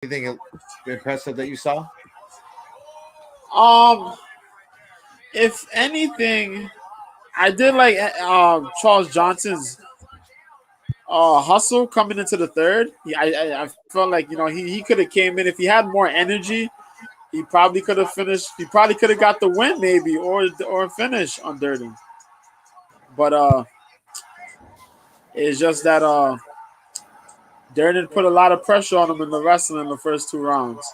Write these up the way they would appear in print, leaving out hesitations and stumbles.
Anything impressive that you saw? Um, if anything, I did like Charles Johnson's hustle coming into the third. I felt like he could have came in if he had more energy. He probably could have finished. He probably could have got the win maybe or finish on Durden. But it's just that Durden put a lot of pressure on him in the wrestling in the first 2 rounds.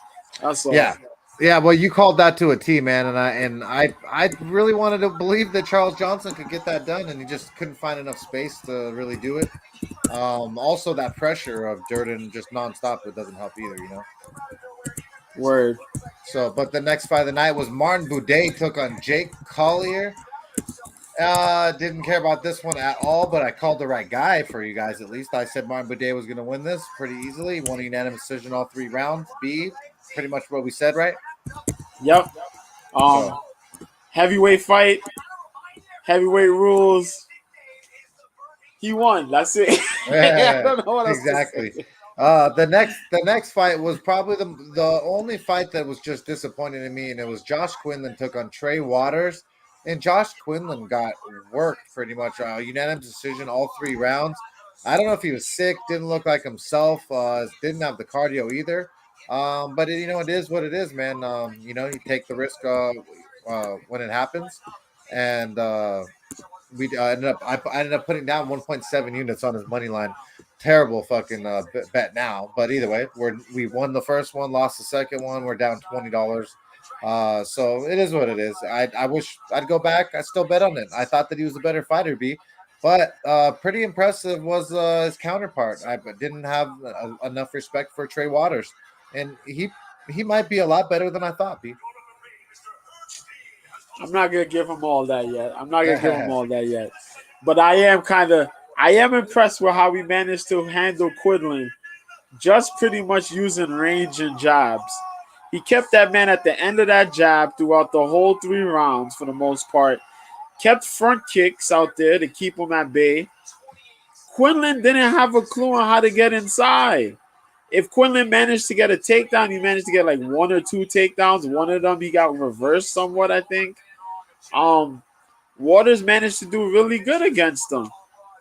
That's all. Yeah. Yeah, well, you called that to a T, man, and I really wanted to believe that Charles Johnson could get that done, and he just couldn't find enough space to really do it. Also, that pressure of Durden just nonstop, it doesn't help either. Word. So, but the next fight of the night was Martin Boudet took on Jake Collier. Didn't care about this one at all, but I called the right guy for you guys at least. I said Martin Boudet was going to win this pretty easily. Won a unanimous decision all 3 rounds. B, pretty much what we said, right? Yep. Um, So, heavyweight fight, heavyweight rules. He won. That's it. I don't know what else to exactly. say. The next fight was probably the only fight that was just disappointing to me, and it was Josh Quinlan took on Trey Waters, and Josh Quinlan got worked pretty much. Unanimous decision all 3 rounds. I don't know if he was sick, didn't look like himself, didn't have the cardio either. But it is what it is, man. You take the risk when it happens, and we I ended up putting down 1.7 units on his money line. Terrible fucking bet now, but either way, we won the first one, lost the second one. We're down $20. So it is what it is. I wish I'd go back. I still bet on it. I thought that he was a better fighter, B, but pretty impressive was his counterpart. I didn't have enough respect for Trey Waters, and he might be a lot better than I thought, B. I'm not gonna give him all that yet. I'm not gonna give him all that yet. But I am impressed with how we managed to handle Quidlin, just pretty much using range and jabs. He kept that man at the end of that jab throughout the whole 3 rounds for the most part. Kept front kicks out there to keep him at bay. Quinlan didn't have a clue on how to get inside. If Quinlan managed to get a takedown, he managed to get like 1 or 2 takedowns. One of them he got reversed somewhat, I think. Um, Waters managed to do really good against them.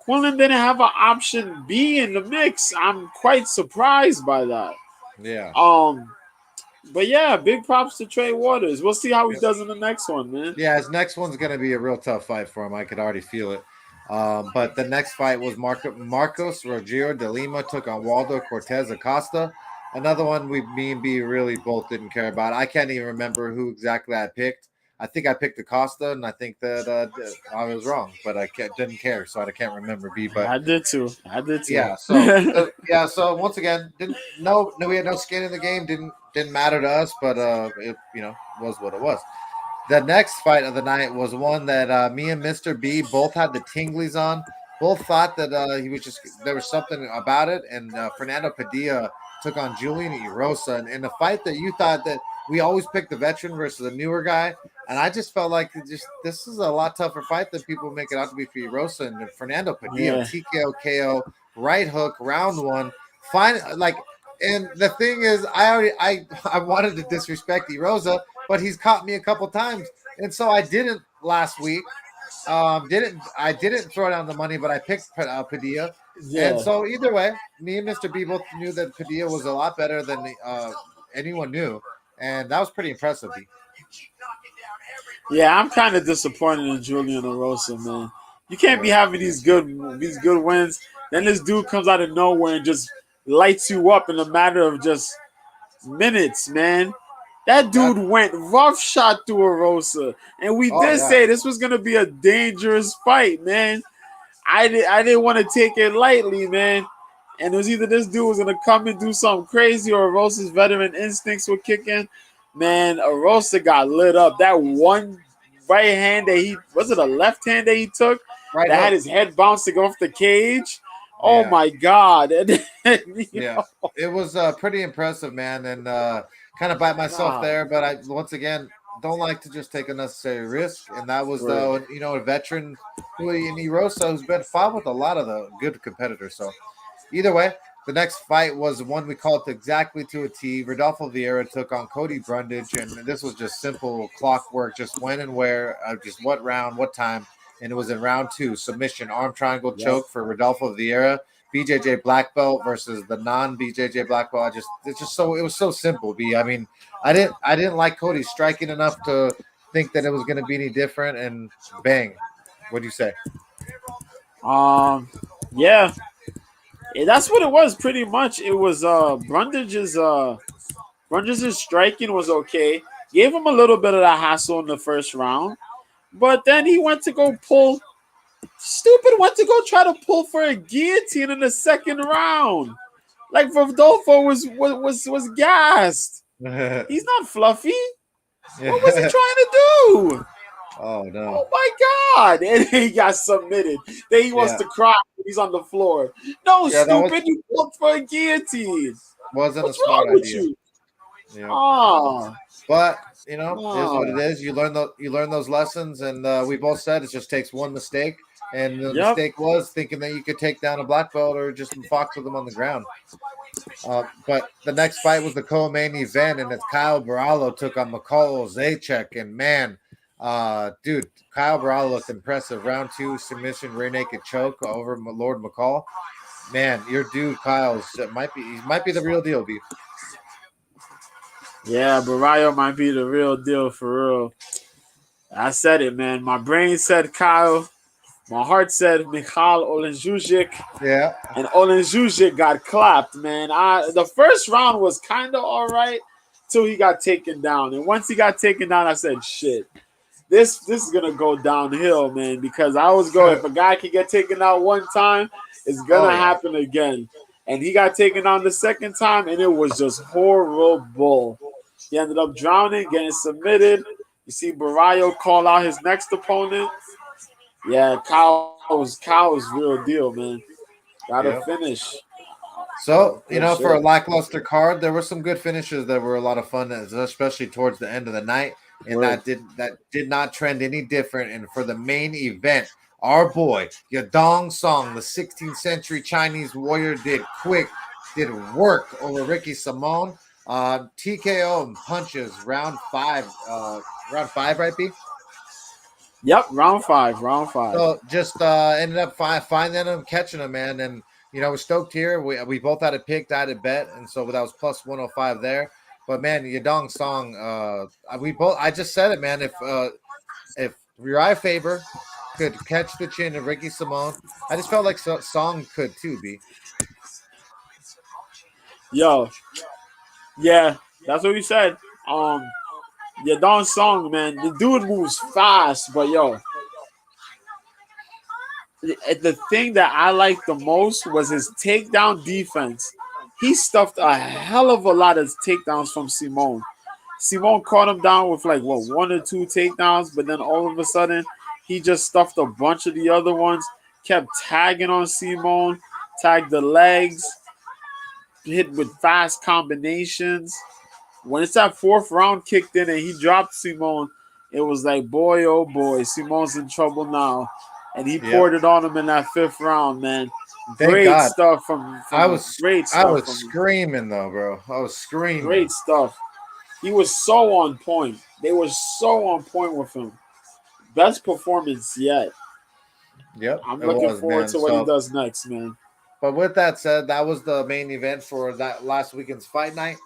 Quinlan didn't have an option B in the mix. I'm quite surprised by that. Yeah. But yeah, big props to Trey Waters. We'll see how he does in the next one, man. Yeah, his next one's going to be a real tough fight for him. I could already feel it. But the next fight was Marcos Rogerio de Lima took on Waldo Cortez Acosta. Another one me and B really both didn't care about. I can't even remember who exactly I picked. I think I picked Acosta, and I think that I was wrong, but didn't care, so I can't remember B. But I did too. I did too. yeah, so once again, we had no skin in the game. Didn't matter to us, but it was what it was. The next fight of the night was one that me and Mr. B both had the tinglies on. Both thought that there was something about it, and Fernando Padilla took on Julian Erosa, and in a fight that you thought that we always pick the veteran versus the newer guy, and I just felt like this is a lot tougher fight than people make it out to be for Erosa and Fernando Padilla. TKO KO, right hook, round one. Fine, and the thing is, I wanted to disrespect Erosa, but he's caught me a couple times, and so I didn't last week. I didn't throw down the money, but I picked Padilla, and so either way, me and Mr. B both knew that Padilla was a lot better than anyone knew, and that was pretty impressive. B. Yeah, I'm kind of disappointed in Julian Erosa, man. You can't be having these good wins. Then this dude comes out of nowhere and just lights you up in a matter of just minutes, man. That dude went rough shot through Erosa, and we did say this was gonna be a dangerous fight, man. I didn't want to take it lightly, man. And it was either this dude was gonna come and do something crazy, or Erosa's veteran instincts were kicking. Man, Erosa got lit up. That one right hand that a left hand that he took that had his head bounced to go off the cage. Oh my God! It was pretty impressive, man, and kind of bite myself there. But I once again don't like to just take unnecessary risk, and that was a veteran in Erosa who's been fought with a lot of the good competitors. So either way, The next fight was one we called exactly to a T. Rodolfo Vieira took on Cody Brundage, and this was just simple clockwork, just when and where, just what round, what time, and it was in round 2, submission, arm triangle Yep. choke for Rodolfo Vieira, BJJ black belt versus the non BJJ black belt. It was so simple. I mean, I didn't like Cody striking enough to think that it was going to be any different, and bang, what do you say? Yeah. That's what it was pretty much. It was Brundage's striking was okay. Gave him a little bit of that hassle in the first round. But then he went to go pull went to go try to pull for a guillotine in the second round. Like Rodolfo was gassed. He's not fluffy. What was he trying to do? Oh no! Oh my God! And he got submitted. Then he wants to cry. He's on the floor. No, stupid! You pulled for a guillotine. Wasn't What's a smart wrong with idea. you? Yeah. Oh. But it is what it is. You learn those lessons, and we both said it just takes one mistake, and the mistake was thinking that you could take down a black belt or just fox with them on the ground. But the next fight was the co-main event, and it's Kyle Barallo took on Mikhail Zaczek, and man, dude, Kyle Barallo looked impressive. Round 2 submission, rear naked choke over Lord McCall. Man, your dude Kyle's might be the real deal, beef. Yeah, Barallo might be the real deal for real. I said it, man. My brain said Kyle. My heart said Michal Olenjujic. Yeah. And Olenjujic got clapped, man. The first round was kind of all right till he got taken down. And once he got taken down, I said, shit. This is going to go downhill, man, because I always go, if a guy can get taken out one time, it's going to happen again. And he got taken down the second time, and it was just horrible. He ended up drowning, getting submitted. You see Barallo call out his next opponent. Yeah, Kyle was real deal, man. Gotta finish. So, for a lackluster card, there were some good finishes that were a lot of fun, especially towards the end of the night. And that did not trend any different. And for the main event, our boy, Yadong Song, the 16th century Chinese warrior, did work over Ricky Simone. TKO and punches, round 5. Round 5, right, B? Yep, round 5. So just ended up finding him, catching him, man. And we're stoked here. We both had a pick, I had a bet, and so that was plus 105 there. But man, Yadong Song, I just said it, man. If Uriah Faber could catch the chin of Ricky Simone, I just felt like Song could too, B. Yo, yeah, that's what we said. Yadong Song, man, the dude moves fast, but yo, the thing that I liked the most was his takedown defense. He stuffed a hell of a lot of takedowns from Simone. Simone caught him down with 1 or 2 takedowns, but then all of a sudden he just stuffed a bunch of the other ones, kept tagging on Simone, tagged the legs, hit with fast combinations. When it's that 4th round kicked in and he dropped Simone, it was like, boy, oh boy, Simone's in trouble now. And he poured it on him in that 5th round, man. Great stuff from I was screaming though, bro. I was screaming. Great stuff. He was so on point. They were so on point with him. Best performance yet. Yep. I'm looking forward to what he does next, man. But with that said, that was the main event for that last weekend's fight night.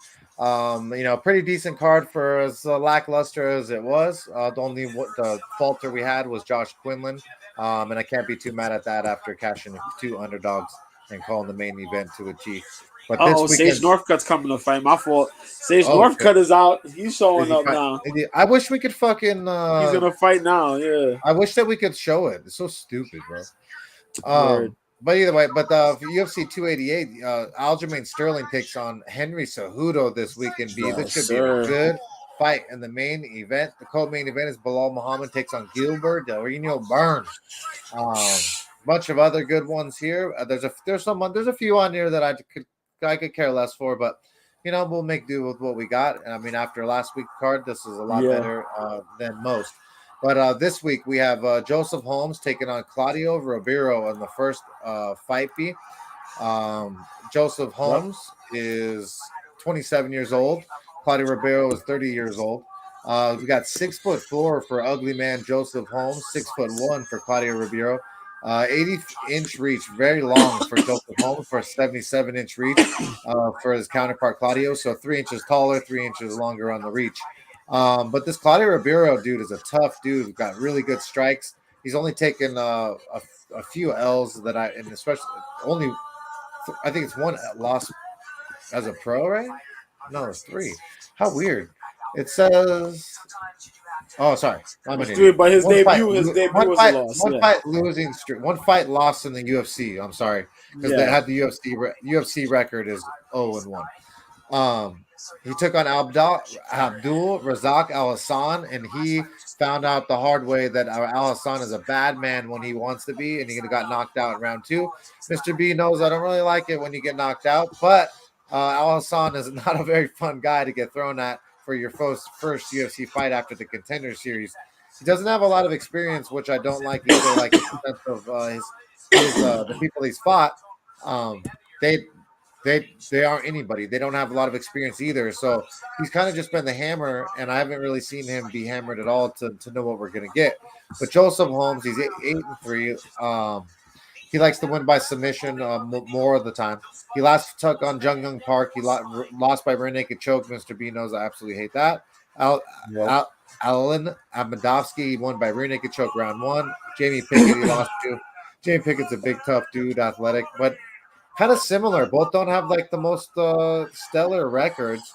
Pretty decent card for as lackluster as it was. The falter we had was Josh Quinlan. And I can't be too mad at that after cashing 2 underdogs and calling the main event to a T. But Sage Northcutt's coming to fight. My fault. Sage Northcutt is out. He's showing up now. I wish we could fucking. He's gonna fight now. Yeah. I wish that we could show it. It's so stupid, bro. But either way, for UFC 288, Aljamain Sterling takes on Henry Cejudo this weekend. This should be a good fight in the main event. The co-main event is Bilal Muhammad takes on Gilbert Delrino Burns. Bunch of other good ones here. There's a few on here that I could care less for, but we'll make do with what we got. And I mean, after last week's card, this is a lot better than most. But this week we have Joseph Holmes taking on Claudio Ribeiro in the first fight. Joseph Yep. Holmes is 27 years old. Claudio Ribeiro is 30 years old. We got 6'4" for ugly man Joseph Holmes, 6'1" for Claudio Ribeiro. 80-inch reach, very long for Joseph Holmes for a 77-inch reach for his counterpart Claudio. So 3 inches taller, 3 inches longer on the reach. But this Claudio Ribeiro dude is a tough dude. Got really good strikes. He's only taken a few L's that and especially only I think it's one loss as a pro, right? No, it's three. How weird. It says. Oh, sorry, I'm an It's three, idiot. but his debut was a loss. One Yeah. fight losing streak, one fight lost in the UFC. I'm sorry because they Yeah. had the UFC record is 0-1. He took on Abdul Razak Al Hassan, and he found out the hard way that Al Hassan is a bad man when he wants to be, and he got knocked out in round two. Mr. B knows I don't really like it when you get knocked out, but Al Hassan is not a very fun guy to get thrown at for your first UFC fight after the Contender Series. He doesn't have a lot of experience, which I don't like either. Like in the sense of his the people he's fought, they they aren't anybody. They don't have a lot of experience either. So he's kind of just been the hammer, and I haven't really seen him be hammered at all to know what we're gonna get. But Joseph Holmes, he's 8-3. He likes to win by submission more of the time. He last took on Jung Young Park. He lost by rear naked choke. Mr. B knows I absolutely hate that. Al, Yep. Al, Alan Amadovsky won by rear naked choke round one. Jamie Pickett he lost to. Jamie Pickett's a big tough dude, athletic, but kind of similar. Both don't have like the most stellar records.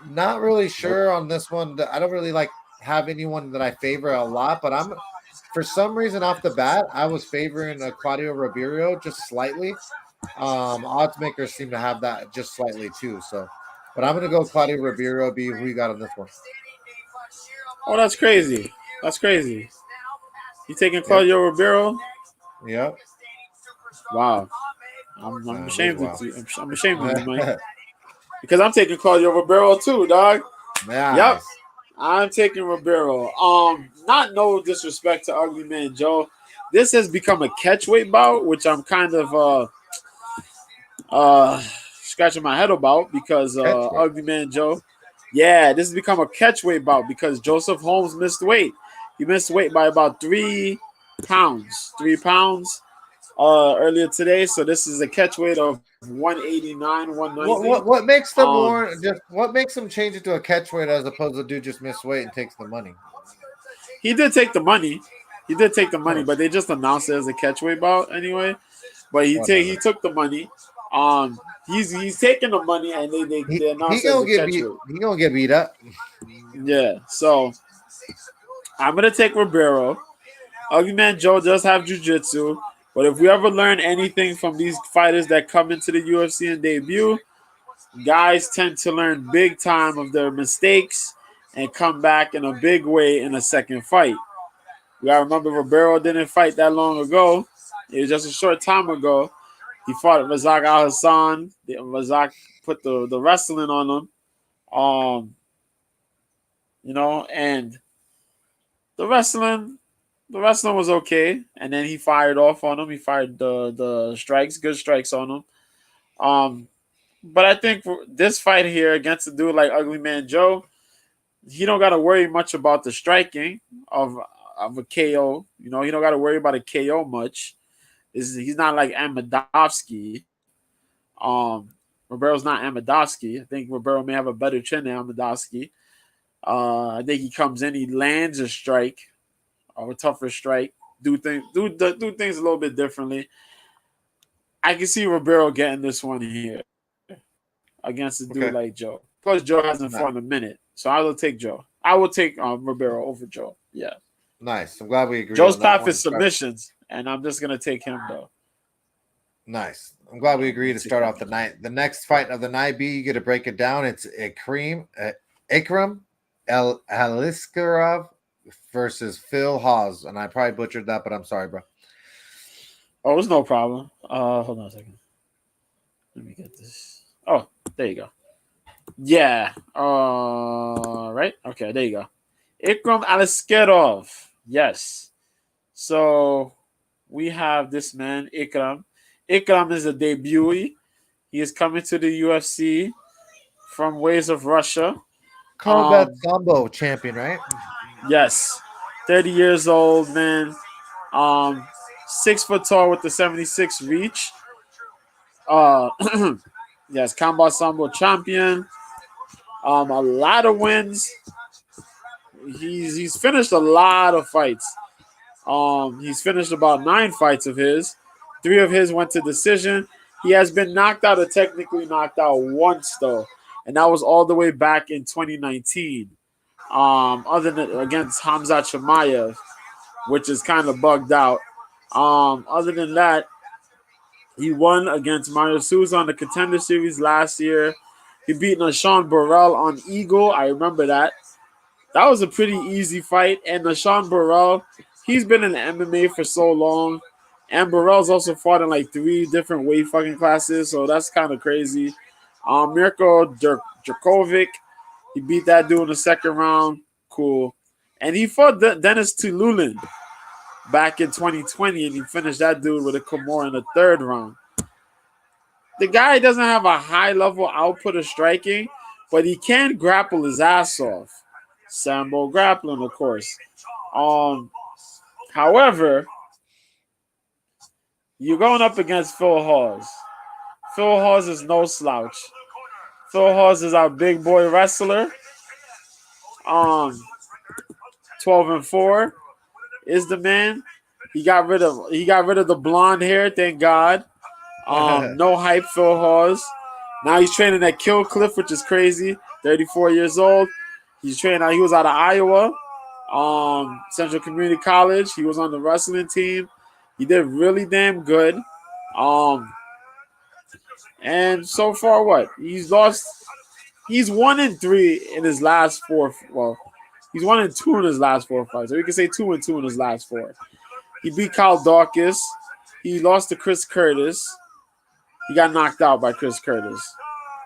Not really Nope. sure on this one. I don't really like have anyone that I favor a lot, but I'm for some reason off the bat I was favoring Claudio Ribeiro just slightly. Odds makers seem to have that just slightly too. So, but I'm gonna go Claudio Ribeiro. Be who you got on this one? Oh, that's crazy. That's crazy. You taking Yep, Claudio Ribeiro? yep. Wow. I'm It is ashamed of wild. you. I'm ashamed of you, Mike. Because I'm taking Claudio Ribeiro too, dog. Yep. Nice. I'm taking Ribeiro. Not no disrespect to Ugly Man Joe. This has become a catchweight bout, which I'm kind of scratching my head about because Catchweight. Ugly Man Joe. Yeah, this has become a catchweight bout because Joseph Holmes missed weight. He missed weight by about 3 pounds. 3 pounds earlier today. So this is a catchweight of 189, 190. What makes them Um, warn just what makes them change it to a catchweight as opposed to dude just miss weight and takes the money? he did take the money. He did take the money, Huh, but they just announced it as a catchweight bout anyway. But he whatever. took the money. He's taking the money and they He announced it as gonna a get beat. catchweight. He gonna get beat up. Yeah. So I'm gonna take Ribeiro. Ugly Man Joe does have jiu-jitsu, but if we ever learn anything from these fighters that come into the UFC and debut, guys tend to learn big time of their mistakes and come back in a big way in a second fight. We gotta remember Ribeiro didn't fight that long ago. It was just a short time ago. He fought Razak Al Hassan. Razak put the wrestling on him. Um, and the wrestling the wrestling was okay. And then he fired off on him. He fired the strikes, good strikes on him. Um, but I think for this fight here against a dude like Ugly Man Joe, he don't got to worry much about the striking of a KO. He don't got to worry about a KO much. He's not like Amadovsky. Um, Ribeiro's not Amadovsky. I think Ribeiro may have a better chin than Amadovsky. I think he comes in, he lands a strike or a tougher strike. Do things a little bit differently. I can see Ribeiro getting this one here against a dude like Okay, Joe. Plus, Joe hasn't fought in a nice. minute, so I will take Joe. I will take Ribeiro over Joe. Yeah, Nice. I'm glad we agree Joe's on that path one. is submissions, and I'm just gonna take him though. Nice. I'm glad we I'm agree gonna to take start him. off the night. The next fight of the night, B, you get to break it down. It's Ikram El Aliskarov versus Phil Hawes. And I probably butchered that, but I'm sorry, bro. Oh, it's no problem. Hold on a second. Let me get this. Oh, there you go. Yeah. Right. Okay. There you go. Ikram Aliskerov. Yes. So we have this man Ikram. Ikram is a debutee. He is coming to the UFC from Ways of Russia. Combat Sambo champion, right? Yes, 30 years old, man. 6 foot tall with the 76 reach. Uh, yes, Combat Sambo champion. A lot of wins. He's finished a lot of fights. He's finished about 9 fights of his. 3 of his went to decision. He has been knocked out or technically knocked out once though, and that was all the way back in 2019. Other than against Hamzat Chimaev, which is kind of bugged out. Other than that, he won against Mario Souza on the Contender Series last year. He beat Nashawn Burrell on Eagle. I remember that. That was a pretty easy fight. And Nashawn Burrell, he's been in the MMA for so long. And Burrell's also fought in like 3 different weight fucking classes. So that's kind of crazy. Mirko Djokovic, he beat that dude in the second round. Cool. And he fought Dennis Tululin back in 2020, and he finished that dude with a Kimura in the 3rd round. The guy doesn't have a high level output of striking, but he can grapple his ass off. Sambo grappling, of course. However, you're going up against Phil Hawes. Phil Hawes is no slouch. Phil Hawes is our big boy wrestler. 12-4 is the man. He got rid of the blonde hair, thank God. No hype, Phil Hawes. Now he's training at Kill Cliff, which is crazy. 34 years old. He was out of Iowa, Central Community College. He was on the wrestling team. He did really damn good. And so far, what? He's 1-3 in his last 4. Well, he's 1-2 in his last 4 fights. So we can say 2-2 in his last 4. He beat Kyle Dawkins. He lost to Chris Curtis. He got knocked out by Chris Curtis.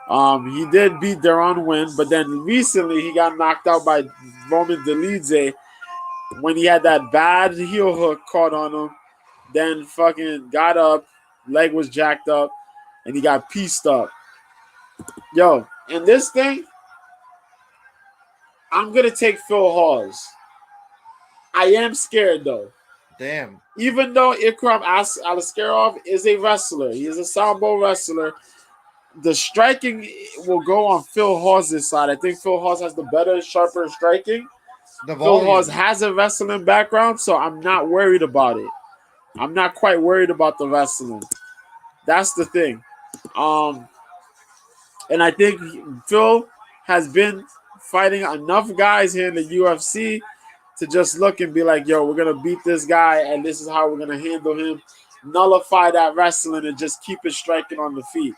He did beat Deron Wynn, but then recently he got knocked out by Roman Dolidze when he had that bad heel hook caught on him. Then fucking got up, leg was jacked up, and he got pieced up. Yo, in this thing, I'm going to take Phil Hawes. I am scared, though. Damn. Even though Ikram Aliskerov is a wrestler, he is a Sambo wrestler, the striking will go on Phil Hawes' side. I think Phil Hawes has the better, sharper striking. Phil Hawes has a wrestling background, so I'm not worried about it. I'm not quite worried about the wrestling. That's the thing. And I think Phil has been fighting enough guys here in the UFC to just look and be like, yo, we're going to beat this guy, and this is how we're going to handle him. Nullify that wrestling and just keep it striking on the feet.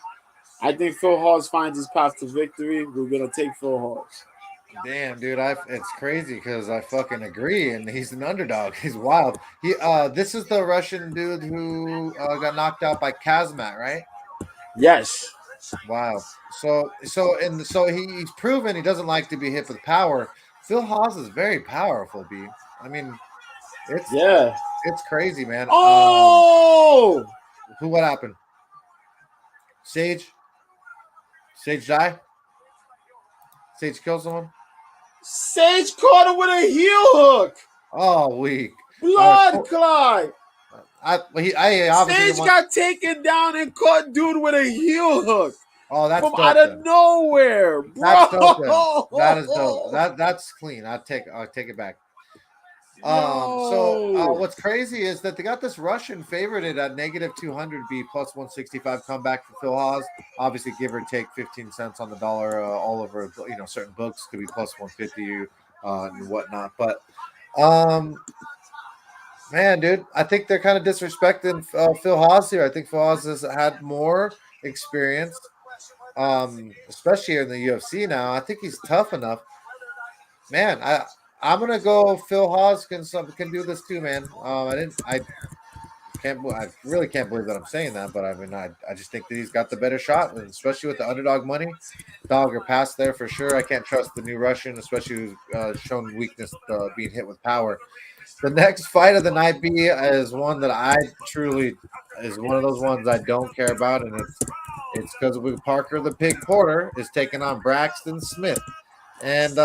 I think Phil Hawes finds his path to victory. We're going to take Phil Hawes. Damn, dude, it's crazy because I fucking agree, and he's an underdog. He's wild. This is the Russian dude who got knocked out by Kazmat, right? Yes. Wow. So he's proven he doesn't like to be hit with power. Phil Hawes is very powerful, B. I mean, it's crazy, man. Oh, what happened? Sage die? Sage kill someone? Sage caught him with a heel hook. Oh, weak. Blood clot. Sage got taken down and caught dude with a heel hook. Oh, that's from out of nowhere, bro. That's dope. That is dope. That's clean. I'll take it back. So what's crazy is that they got this Russian favorited at -200 B plus 165 comeback for Phil Hawes. Obviously, give or take 15 cents on the dollar. All over certain books could be plus 150 and whatnot. But man, dude, I think they're kind of disrespecting Phil Hawes here. I think Phil Hawes has had more experience, especially in the UFC now. I think he's tough enough. Man, I'm gonna go. Phil Hawes can do this too, man. I really can't believe that I'm saying that, but I mean, I just think that he's got the better shot, especially with the underdog money. Dog or pass there for sure. I can't trust the new Russian, especially who's shown weakness being hit with power. The next fight of the night B is one that I truly is one of those ones I don't care about, and it's because Parker the Pig Porter is taking on Braxton Smith, and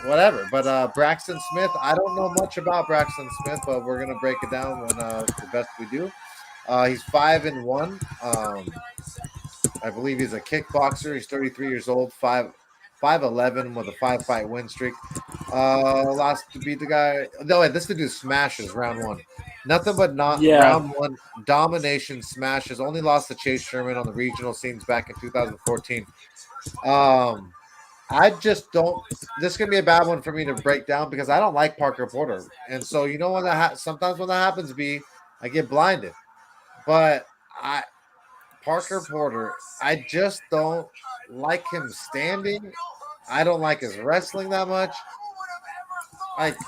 whatever. But Braxton Smith, I don't know much about Braxton Smith, but we're gonna break it down when the best we do. He's 5-1. I believe he's a kickboxer. He's 33 years old, 5'11" with a 5-fight win streak. Last to beat the guy. No, wait, this to do smashes round one. Nothing but not Yeah. round one domination smashes. Only lost to Chase Sherman on the regional scenes back in 2014. I just don't. This is gonna be a bad one for me to break down because I don't like Parker Porter, and so you know when sometimes when that happens, I get blinded. But Parker Porter, I just don't like him standing. I don't like his wrestling that much. Like,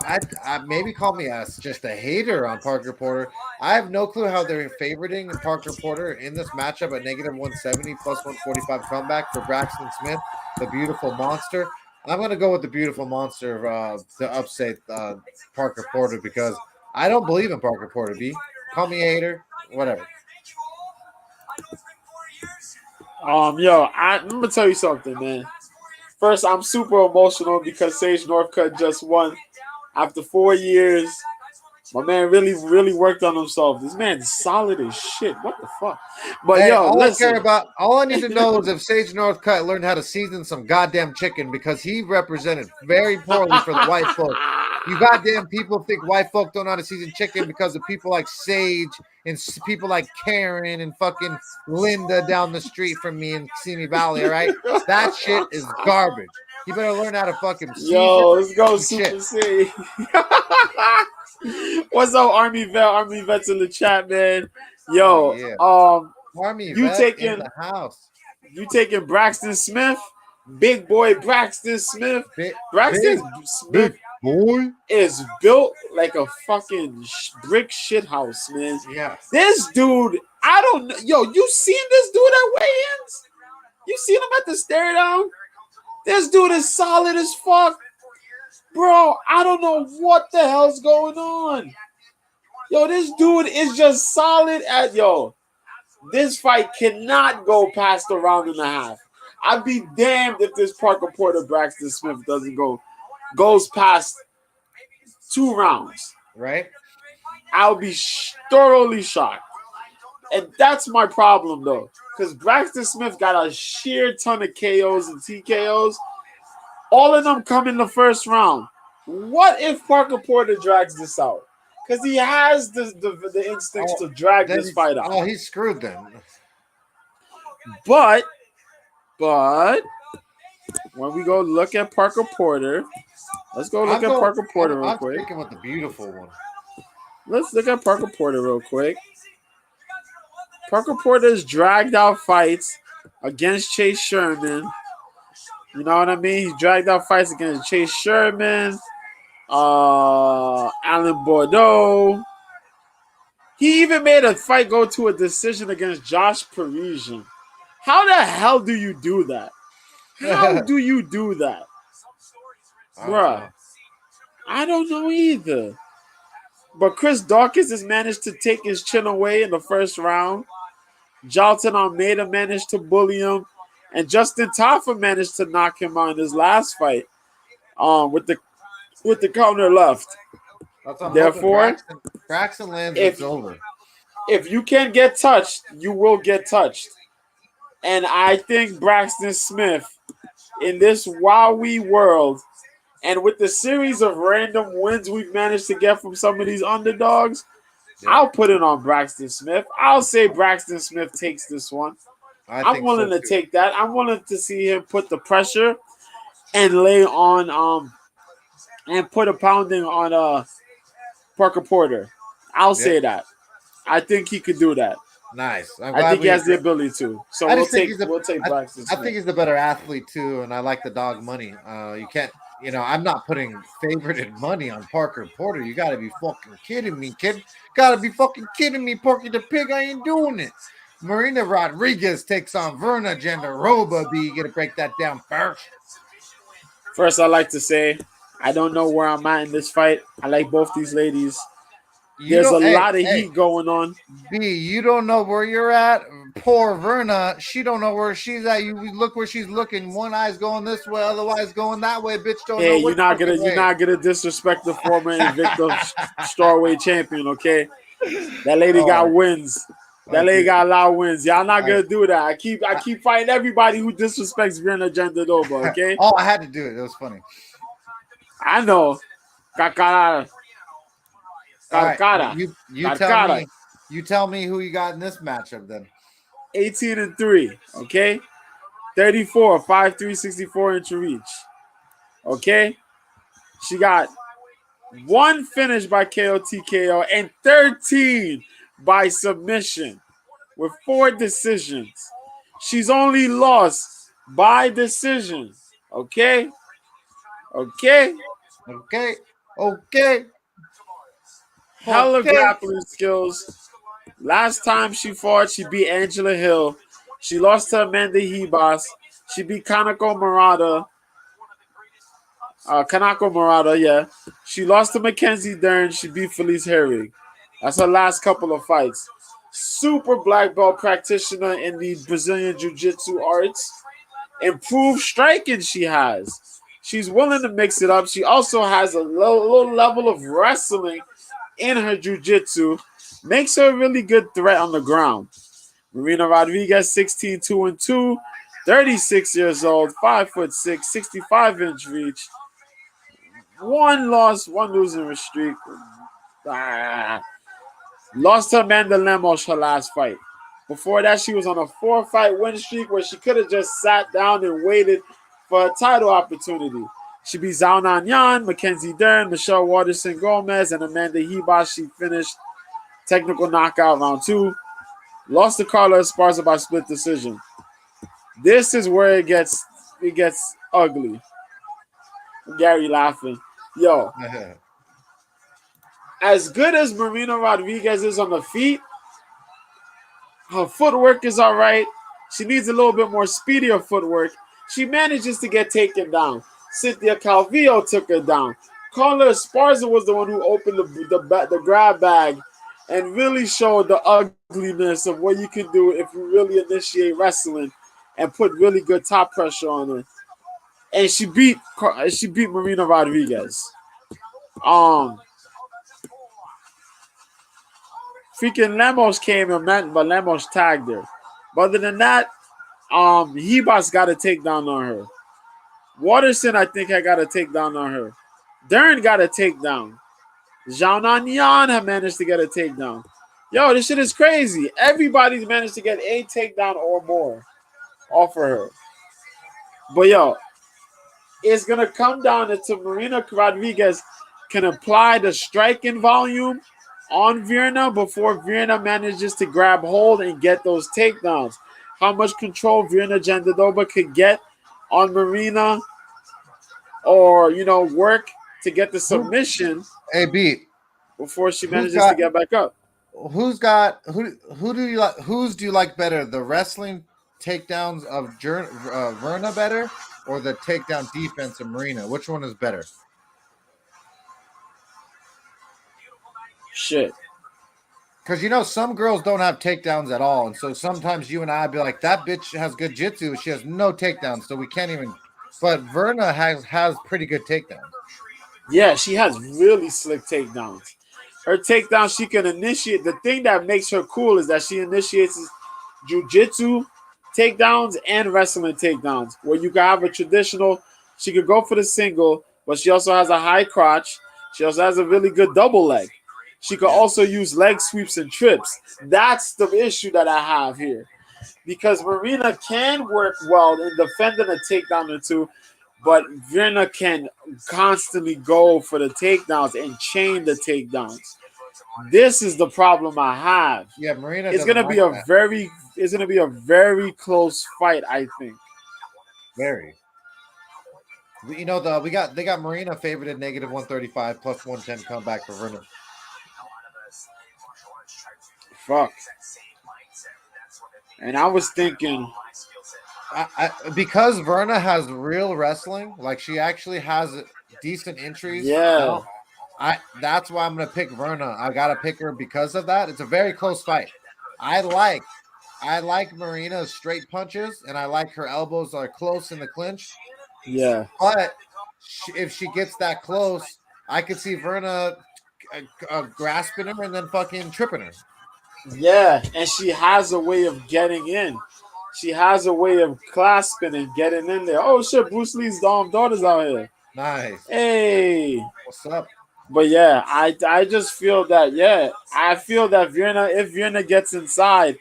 I maybe call me just a hater on Parker Porter. I have no clue how they're favoriting Parker Porter in this matchup at negative 170 plus 145 comeback for Braxton Smith, the beautiful monster. I'm going to go with the beautiful monster to upset Parker Porter because I don't believe in Parker Porter. Call me a hater, whatever. Yo, I'm gonna tell you something, man. First, I'm super emotional because Sage Northcutt just won after 4 years. My man really, really worked on himself. This man's solid as shit. What the fuck? But hey, yo, listen. all I need to know is if Sage Northcutt learned how to season some goddamn chicken because he represented very poorly for the white folk. You goddamn people think white folk don't know how to season chicken because of people like Sage and people like Karen and fucking Linda down the street from me in Simi Valley, all right? That shit is garbage. You better learn how to fucking season. Yo, let's go Super C. What's up, Army Vet? Army Vet's in the chat, man. Yo, yeah. Army you Vet taking in the house. You taking Braxton Smith? Big boy Braxton Smith. Braxton Smith boy is built like a fucking brick shit house, man. Yeah. This dude, I don't know. Yo, you seen this dude at weigh-ins? You seen him at the stare down? This dude is solid as fuck. Bro, I don't know what the hell's going on. Yo, this dude is just solid at this fight cannot go past a round and a half. I'd be damned if this Parker Porter Braxton Smith goes past 2 rounds. Right? I'll be thoroughly shocked. And that's my problem, though. Because Braxton Smith got a sheer ton of KOs and TKOs. All of them come in the first round. What if Parker Porter drags this out? Because he has the instincts to drag this fight out. Oh, he's screwed then. But when we go look at Parker Porter, let's go look at Parker Porter real quick. I'm sticking with the beautiful one. Let's look at Parker Porter real quick. Parker Porter's dragged out fights against Chase Sherman. You know what I mean? He dragged out fights against Chase Sherman, Alan Bordeaux. He even made a fight go to a decision against Josh Parisian. How the hell do you do that? How do you do that? Bruh, I don't know either. But Chris Dawkins has managed to take his chin away in the first round. Jalton Almeida managed to bully him. And Justin Taffa managed to knock him out in his last fight with the counter left. Therefore, Braxton lands, it's over. If you can get touched, you will get touched. And I think Braxton Smith, in this Wowie world, and with the series of random wins we've managed to get from some of these underdogs, I'll put it on Braxton Smith. I'll say Braxton Smith takes this one. I'm willing to take that. I'm willing to see him put the pressure and lay on and put a pounding on Parker Porter. I'll say that. I think he could do that. Nice. I think he has the ability to. So we'll take Braxton Smith. I think he's the better athlete too, and I like the dog money. I'm not putting favorited money on Parker Porter. You got to be fucking kidding me, kid. Got to be fucking kidding me, Porky the Pig. I ain't doing it. Marina Rodriguez takes on Verna Jandaroba. B, you got to break that down first. First, I like to say I don't know where I'm at in this fight. I like both these ladies. You There's a don't, lot of hey, heat going on. B, you don't know where you're at. Poor Verna, she don't know where she's at. You look where she's looking. One eye's going this way, otherwise going that way. Bitch, don't know Hey, which fucking you're way. not gonna disrespect the former Invicta strawweight champion, okay? That lady got Oh, wins. That lady okay. got a lot of wins. Y'all not I, gonna do that. I keep fighting everybody who disrespects Virna Jandiroba, okay? oh, I had to do it. It was funny. I know. Carcara. All right, Carcara. Carcara. you tell me who you got in this matchup then. 18-3, okay? 34, 5'3", 64-inch reach. Okay? She got 1 finish by KO TKO and 13 by submission with 4 decisions. She's only lost by decision. Okay? Okay? Okay, okay, Hella okay, grappling skills. Last time she fought, she beat Angela Hill. She lost to Amanda Hebos. She beat Kanako Murata, yeah. She lost to Mackenzie Dern. She beat Felice Herrig. That's her last couple of fights. Super black belt practitioner in the Brazilian Jiu-Jitsu arts. Improved striking she has. She's willing to mix it up. She also has a low level of wrestling in her jiu-jitsu. Makes her a really good threat on the ground. Marina Rodriguez, 16-2-2, 36 years old, 5'6", 65-inch reach. 1 loss, 1 losing streak. Lost to Amanda Lemos her last fight. Before that, she was on a 4-fight win streak where she could have just sat down and waited for a title opportunity. She beat Zhao Nanyan, Mackenzie Dern, Michelle Waterson Gomez, and Amanda Hebos. She finished technical knockout round 2. Lost to Carla Esparza by split decision. This is where it gets ugly. Gary laughing. Yo, as good as Marina Rodriguez is on the feet, her footwork is all right. She needs a little bit more speedier footwork. She manages to get taken down. Cynthia Calvillo took her down. Carla Esparza was the one who opened the grab bag and really showed the ugliness of what you can do if you really initiate wrestling and put really good top pressure on her. And she beat Marina Rodriguez. Freaking Lemos came and met, but Lemos tagged her. But other than that, Hebos got a takedown on her. Waterson, I think, had got a takedown on her. Dern got a takedown. Zhao Nanyan have managed to get a takedown. Yo, this shit is crazy. Everybody's managed to get a takedown or more off of her. But yo, it's gonna come down to Marina Rodriguez can apply the striking volume on Virna before Virna manages to grab hold and get those takedowns. How much control Virna Jandiroba could get on Marina, or work to get the submission Hey, B, before she who's manages to got get back up. who do you like? Whose do you like better? The wrestling takedowns of Verna better, or the takedown defense of Marina? Which one is better? Shit. Because some girls don't have takedowns at all, and so sometimes you and I be like, that bitch has good jitsu, she has no takedowns, so we can't even. But Verna has pretty good takedowns. Yeah, she has really slick takedowns. Her takedown, she can initiate. The thing that makes her cool is that she initiates jiu-jitsu takedowns and wrestling takedowns, where you can have a traditional. She could go for the single, but she also has a high crotch. She also has a really good double leg. She could also use leg sweeps and trips. That's the issue that I have here. Because Marina can work well in defending a takedown or two, but Virna can constantly go for the takedowns and chain the takedowns. This is the problem I have. Yeah, Marina It's doesn't gonna like be a that. very close fight, I think. Very. they got Marina favored at -135 plus 110 comeback for Verna. Fuck. And I was thinking, Because Verna has real wrestling, like she actually has decent entries yeah, now. That's why I'm gonna pick Verna. I gotta pick her because of that. It's a very close fight. I like I like Marina's straight punches, and I like her elbows are close in the clinch. yeah, But if she gets that close, I could see Verna grasping her and then fucking tripping her. yeah. And she has a way of getting in. She has a way of clasping and getting in there. Oh shit, Bruce Lee's daughter's out here. Nice. Hey. What's up? But yeah, I just feel that I feel that Vienna, if Vienna gets inside,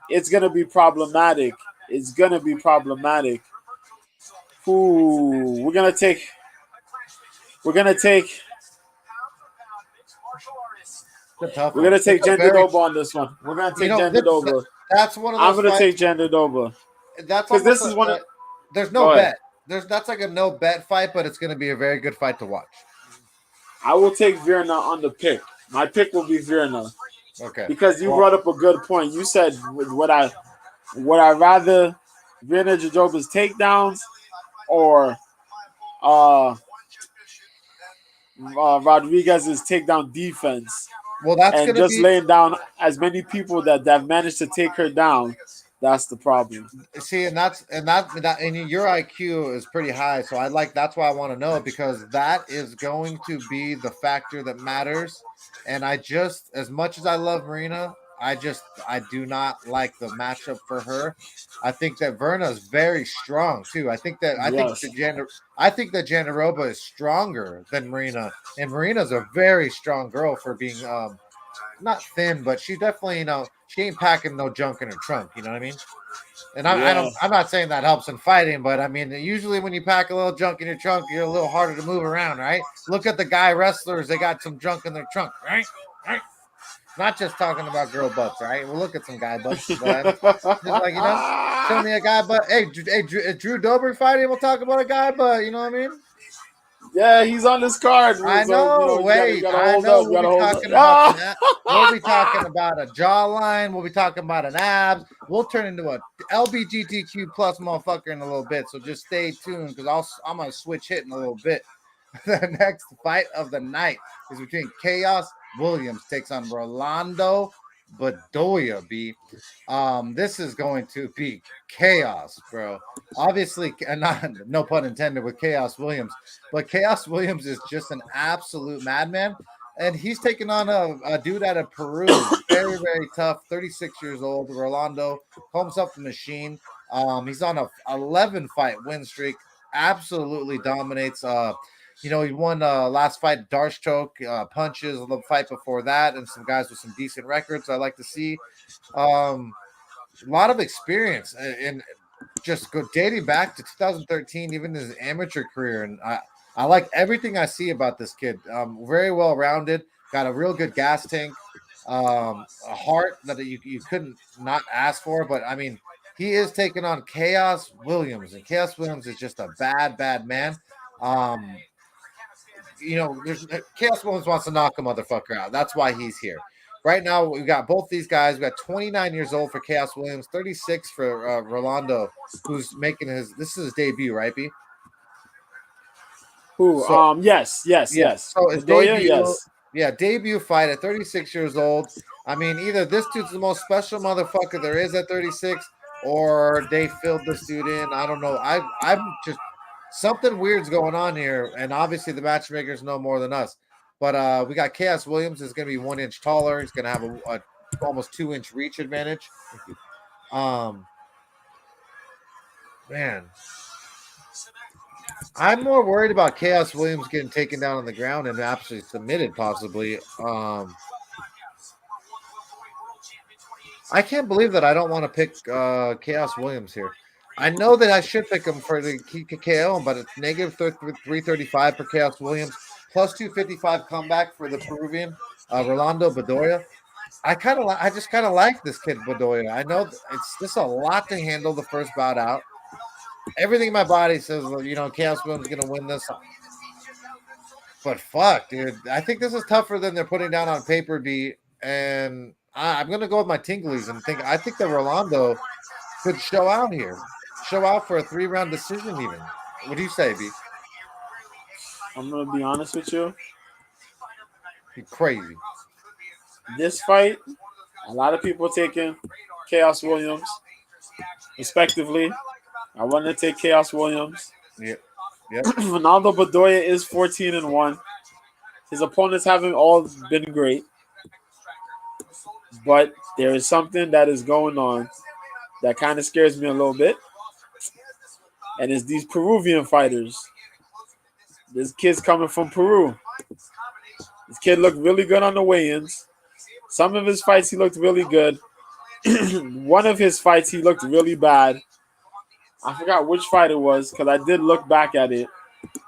it's gonna be problematic. It's gonna be problematic. Ooh, we're gonna take It's a tough we're one. gonna It's take a very Jandadova on this one. We're gonna take this Jandadova. that's one of I'm those gonna fights. take Jandadova That's because almost this is one of. there's no Go ahead. bet. That's like a no bet fight, but it's going to be a very good fight to watch. I will take Vienna on the pick. My pick will be Vienna Okay. because you Well, brought up a good point. You said would I rather Vienna Jandarova's takedowns or uh, Rodriguez's takedown defense, that's and going to just be laying down as many people that managed to take her down. That's the problem. see, and your IQ is pretty high, so that's why I want to know because that is going to be the factor that matters. And I just, as much as I love Marina, I do not like the matchup for her. I think that Verna is very strong too. Yes. I think that Jandaroba is stronger than Marina, and Marina's a very strong girl for being not thin, but she definitely she ain't packing no junk in her trunk. You know what I mean? And Yeah. I'm not saying that helps in fighting, but I mean, usually when you pack a little junk in your trunk, you're a little harder to move around, right? Look at the guy wrestlers; they got some junk in their trunk, right? Right. Not just talking about girl butts, right? We'll look at some guy butts, but I'm just like show me a guy butt. Hey, Drew Dober fighting. We'll talk about a guy butt. You know what I mean? Yeah, he's on this card. I So know. you Wait, gotta I hold know. up. You We'll gotta be hold up. talking about some. We'll be talking about a jawline. We'll be talking about an abs. We'll turn into a LBGTQ plus motherfucker in a little bit. So just stay tuned because I'm gonna switch hit in a little bit. The next fight of the night is between Chaos Williams takes on Rolando Bedoya. This is going to be chaos, bro. Obviously, not no pun intended with Chaos Williams, but Chaos Williams is just an absolute madman, and he's taking on a dude out of Peru, very very tough, 36 years old. Rolando calls himself the Machine. He's on a 11 fight win streak. Absolutely dominates. He won last fight, Darshchoke, punches, the fight before that, and some guys with some decent records. I like to see. A lot of experience and just go dating back to 2013, even his amateur career. And I like everything I see about this kid. Very well rounded, got a real good gas tank, a heart that you couldn't not ask for. But I mean, he is taking on Chaos Williams, and Chaos Williams is just a bad man. Um, there's Chaos Williams wants to knock a motherfucker out. That's why he's here. Right now, we've got both these guys. We got 29 years old for Chaos Williams, 36 for Rolando, who's making this is his debut, right, B? Who? So yeah, Yes. so his Bedoya, debut, yes. yeah, debut fight at 36 years old. I mean, either this dude's the most special motherfucker there is at 36, or they filled this dude in. I don't know. I'm just something weird's going on here, and obviously the matchmakers know more than us. But we got Chaos Williams is going to be 1 inch taller. He's going to have a almost 2 inch reach advantage. Thank you. Man, I'm more worried about Chaos Williams getting taken down on the ground and absolutely submitted, possibly. I can't believe that I don't want to pick Chaos Williams here. I know that I should pick him for the KO, but it's negative 335 for Chaos Williams, plus 255 comeback for the Peruvian Rolando Bedoya. I just kind of like this kid Bedoya. I know it's just a lot to handle the first bout out. Everything in my body says, Chaos Williams going to win this. But fuck, dude. I think this is tougher than they're putting down on paper, B. And I'm going to go with my tinglies and I think that Rolando could show out here. Show out for a 3-round decision even. What do you say, B? I'm gonna be honest with you. You're crazy. This fight, a lot of people taking Chaos Williams, respectively. I want to take Chaos Williams. Yep. Yep. Ronaldo Bedoya is 14-1. His opponents haven't all been great, but there is something that is going on that kind of scares me a little bit, and it's these Peruvian fighters. This kid's coming from Peru. This kid looked really good on the weigh-ins. Some of his fights, he looked really good. One of his fights, he looked really bad. I forgot which fight it was because I did look back at it.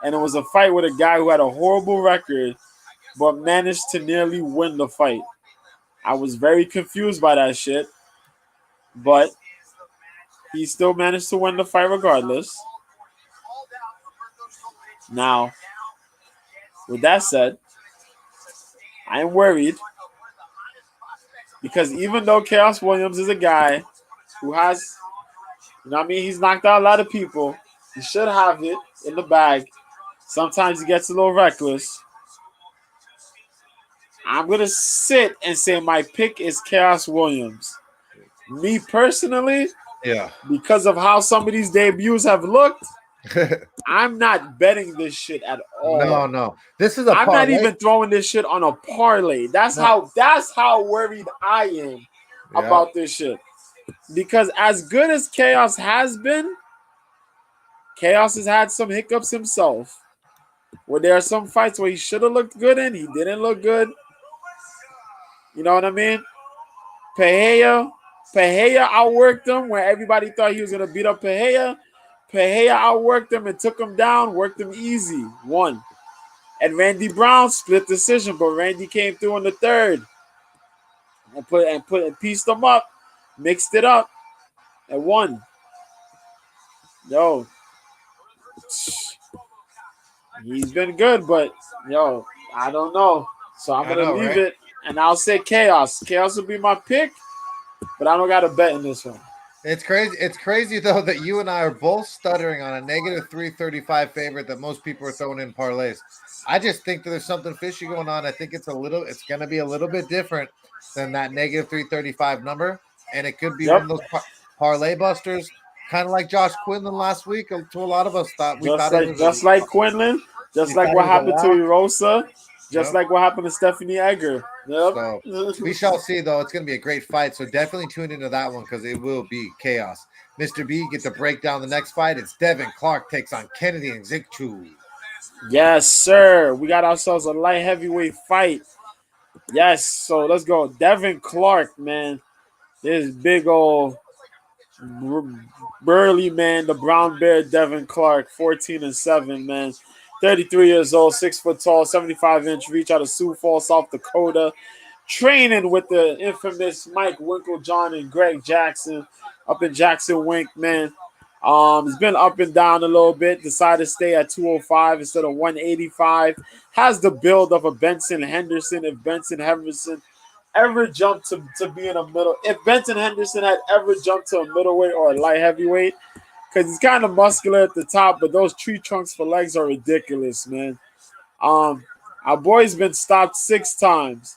And it was a fight with a guy who had a horrible record but managed to nearly win the fight. I was very confused by that shit. But he still managed to win the fight regardless. Now, with that said, I am worried because even though Chaos Williams is a guy who has, he's knocked out a lot of people. He should have it in the bag. Sometimes he gets a little reckless. I'm going to sit and say my pick is Chaos Williams. Me personally, because of how some of these debuts have looked, I'm not betting this shit at all. No. This is a I'm parlay. not even throwing this shit on a parlay. That's how worried I am about this shit. Because as good as Chaos has been, Chaos has had some hiccups himself. Where there are some fights where he should have looked good and he didn't look good. You know what I mean? Pereira outworked him where everybody thought he was going to beat up Pereira. Pereira outworked him and took him down, worked him easy, won. And Randy Brown split decision, but Randy came through in the third and pieced them up, mixed it up, and won. Yo, he's been good, but I don't know. So I'm gonna leave it, and I'll say Chaos. Chaos will be my pick, but I don't got to bet in this one. It's crazy. It's crazy though that you and I are both stuttering on a negative 335 favorite that most people are throwing in parlays. I just think that there's something fishy going on. I think it's going to be a little bit different than that negative 335 number, and it could be one of those parlay busters, kind of like Josh Quinlan last week. To a lot of us thought just like Quinlan, just like what happened to Erosa. Just like what happened to Stephanie Egger. Yep. So we shall see, though. It's going to be a great fight. So definitely tune into that one because it will be chaos. Mr. B, get to break down the next fight. It's Devin Clark takes on Kennedy and Nzechukwu. Yes, sir. We got ourselves a light heavyweight fight. Yes. So let's go. Devin Clark, man. This big old burly man, the brown bear Devin Clark, 14-7, man. 33 years old, 6 foot tall, 75-inch reach out of Sioux Falls, South Dakota. Training with the infamous Mike Winklejohn and Greg Jackson up in Jackson Wink, man. He's been up and down a little bit. Decided to stay at 205 instead of 185. Has the build of a Benson Henderson. If Benson Henderson ever jumped to be in a middle, if Benson Henderson had ever jumped to a middleweight or a light heavyweight, because he's kind of muscular at the top, but those tree trunks for legs are ridiculous, man. Our boy's been stopped 6 times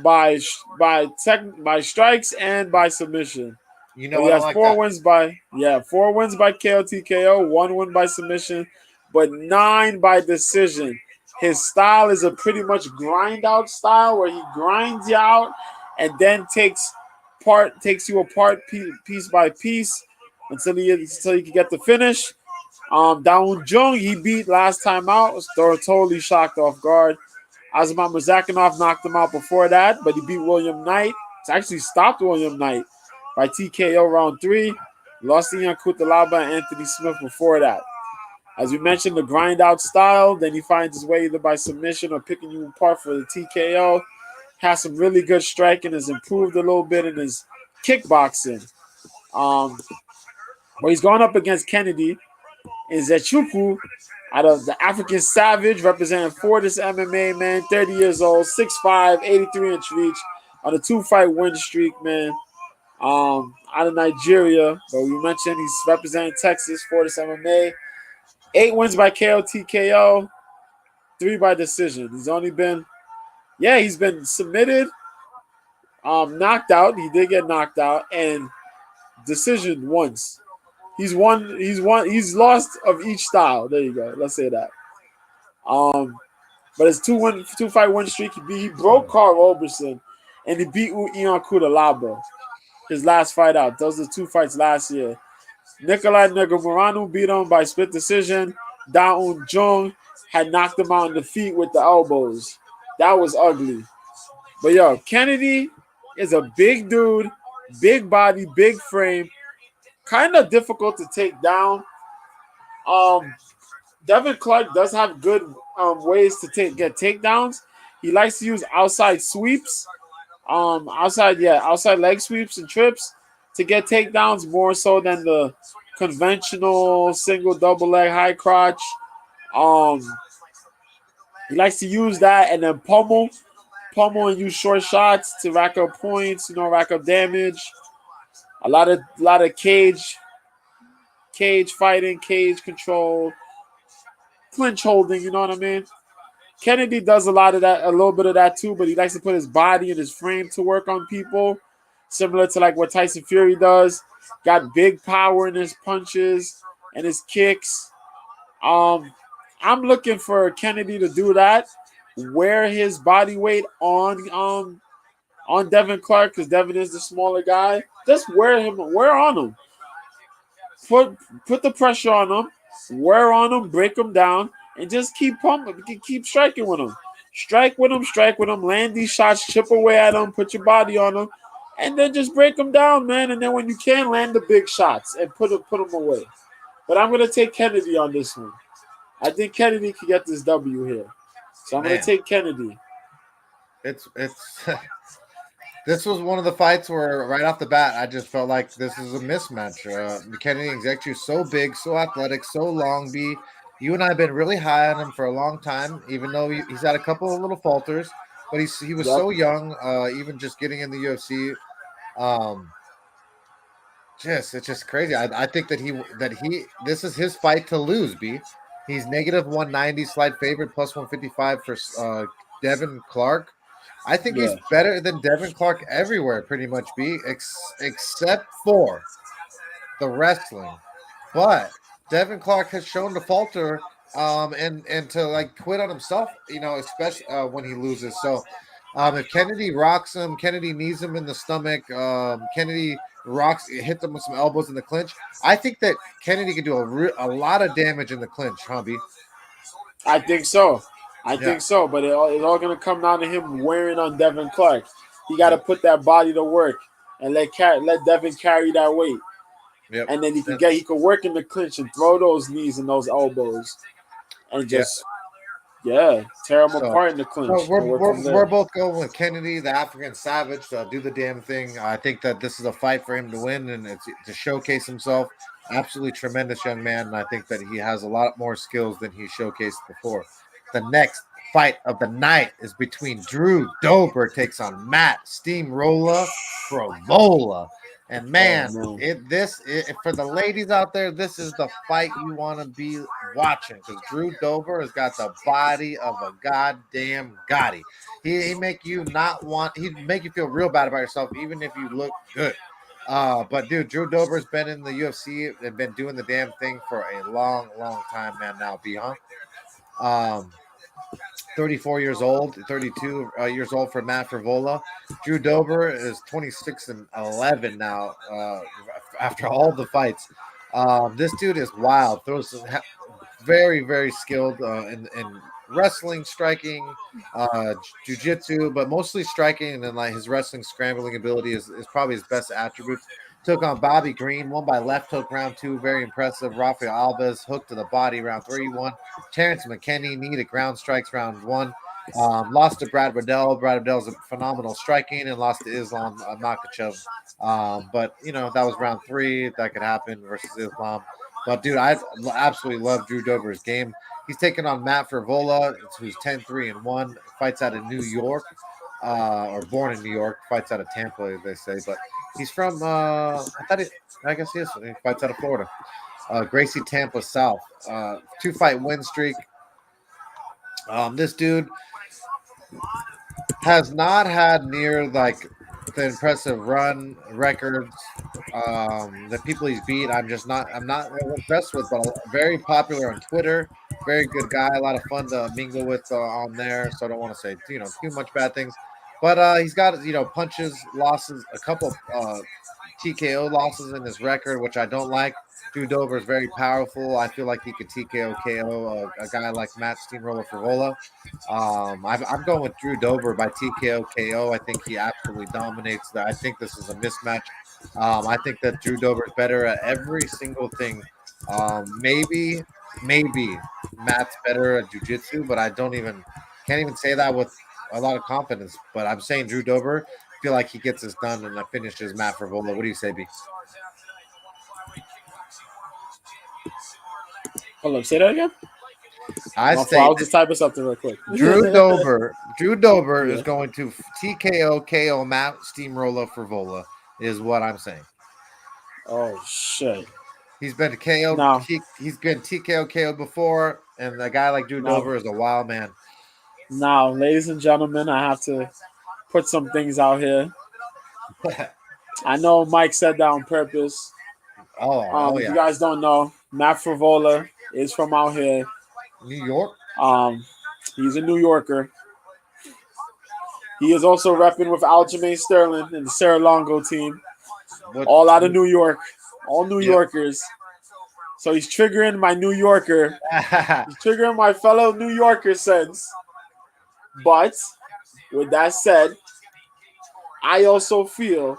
by strikes and by submission. You know, he has 4 wins by KO TKO, 1 win by submission, but 9 by decision. His style is a pretty much grind out style where he grinds you out and then takes you apart piece by piece until you can get the finish. Dawoon Jung, he beat last time out. Was totally shocked off guard. Azamat Murzakanov knocked him out before that, but he beat William Knight. It's actually stopped William Knight by TKO round 3. Lost to Ian Kutalaba and Anthony Smith before that. As we mentioned, the grind out style, then he finds his way either by submission or picking you apart for the TKO. Has some really good striking, has improved a little bit in his kickboxing. But he's going up against Kennedy and Zechuku out of the African Savage, representing Fortis MMA, man. 30 years old, 6'5", 83-inch reach on a 2-fight win streak, man. Out of Nigeria, but we mentioned he's representing Texas, Fortis MMA. 8 wins by KO, TKO, 3 by decision. He's been submitted, knocked out. He did get knocked out, and decision once. He's he's lost of each style. There you go. Let's say that. But his 2-fight win streak, he broke Carl Roberson and he beat Ion Kudalaba his last fight out. Those are the 2 fights last year. Nikolai Negumereanu beat him by split decision. Daun Jung had knocked him out in the feet with the elbows. That was ugly. But yo, Kennedy is a big dude, big body, big frame, kind of difficult to take down. Devin Clark does have good ways to get takedowns. He likes to use outside sweeps, outside leg sweeps and trips to get takedowns more so than the conventional single double leg high crotch. He likes to use that and then pummel and use short shots to rack up points, rack up damage. A lot of cage fighting, cage control, clinch holding, you know what I mean? Kennedy does a little bit of that too, but he likes to put his body and his frame to work on people, similar to like what Tyson Fury does. Got big power in his punches and his kicks. I'm looking for Kennedy to do that, wear his body weight on Devin Clark, because Devin is the smaller guy. Just wear on him. Put the pressure on him, wear on him, break him down, and just keep pumping, keep striking with him. Strike with him, land these shots, chip away at him, put your body on him, and then just break him down, man. And then when you can, land the big shots and put him away. But I'm going to take Kennedy on this one. I think Kennedy could get this W here. So I'm going to take Kennedy. It's This was one of the fights where right off the bat, I just felt like this is a mismatch. Kennedy Nzechukwu so big, so athletic, so long. You and I have been really high on him for a long time, even though he's had a couple of little falters, but he was so young, even just getting in the UFC. It's just crazy. I think that this is his fight to lose. He's negative 190, slight favorite, plus 155 for Devin Clark. I think he's better than Devin Clark everywhere, pretty much, except for the wrestling. But Devin Clark has shown to falter and to like quit on himself, especially when he loses. So if Kennedy rocks him, Kennedy knees him in the stomach, Kennedy hits him with some elbows in the clinch. I think that Kennedy can do a lot of damage in the clinch, huh, B? I think so. Think so, but it's all going to come down to him wearing on Devin Clark. He got to put that body to work and let Devin carry that weight. Yep. And then he could work in the clinch and throw those knees and those elbows and just tear him apart in the clinch. So we're both going with Kennedy, the African Savage, to do the damn thing. I think that this is a fight for him to win and it's to showcase himself. Absolutely tremendous young man, and I think that he has a lot more skills than he showcased before. The next fight of the night is between Drew Dober takes on Matt Steamroller Frevola. And man, for the ladies out there, this is the fight you want to be watching because Drew Dober has got the body of a goddamn Gotti. He'd make you feel real bad about yourself, even if you look good. But dude, Drew Dober's been in the UFC and been doing the damn thing for a long, long time, man. Now, huh? 34 years old, 32 years old for Matt Frevola. Drew Dober is 26-11 now after all the fights. This dude is wild. Throws very, very skilled in wrestling, striking, jiu-jitsu, but mostly striking, and then like his wrestling scrambling ability is probably his best attributes. Took on Bobby Green, won by left hook round 2, very impressive. Rafael Alves hook to the body round 3, won. Terrence McKinney knee to ground strikes round 1. Lost to Brad Riddell. Brad Riddell's a phenomenal striking, and lost to Islam Makhachev. But that was round 3. That could happen versus Islam. But dude, I absolutely love Drew Dober's game. He's taking on Matt Fervola, who's 10-3-1. Fights out of New York, or born in New York. Fights out of Tampa, they say, but he's from. I guess he is. He fights out of Florida. Gracie Tampa South. 2-fight win streak. This dude has not had near like the impressive run records the people he's beat. I'm not really impressed with, but very popular on Twitter. Very good guy, a lot of fun to mingle with on there. So I don't want to say too much bad things, but he's got punches, losses, a couple TKO losses in his record, which I don't like. Drew Dober is very powerful. I feel like he could TKO KO a guy like Matt Steamroller Favola. I'm going with Drew Dober by TKO KO. I think he absolutely dominates that. I think this is a mismatch. I think that Drew Dober is better at every single thing. Maybe Matt's better at jujitsu, but can't even say that with a lot of confidence. But I'm saying Drew Dober. Feel like he gets this done and finishes Matt Favola. What do you say, B? Hold up, say that again. I'll just type us something real quick. Drew Dober Yeah. is going to TKO KO Matt Steamroller Favola, is what I'm saying. Oh shit. He's been KO. No. He's been TKO KO before, and a guy like Drew Dober is a wild man. Now, ladies and gentlemen, I have to put some things out here. I know Mike said that on purpose. Yeah. If you guys don't know, Matt Favola is from out here, New York. He's a New Yorker. He is also repping with Aljamain Sterling and the Sarah Longo team, all out of New York, all New Yorkers. So he's triggering my New Yorker. He's triggering my fellow New Yorker sense. But with that said, I also feel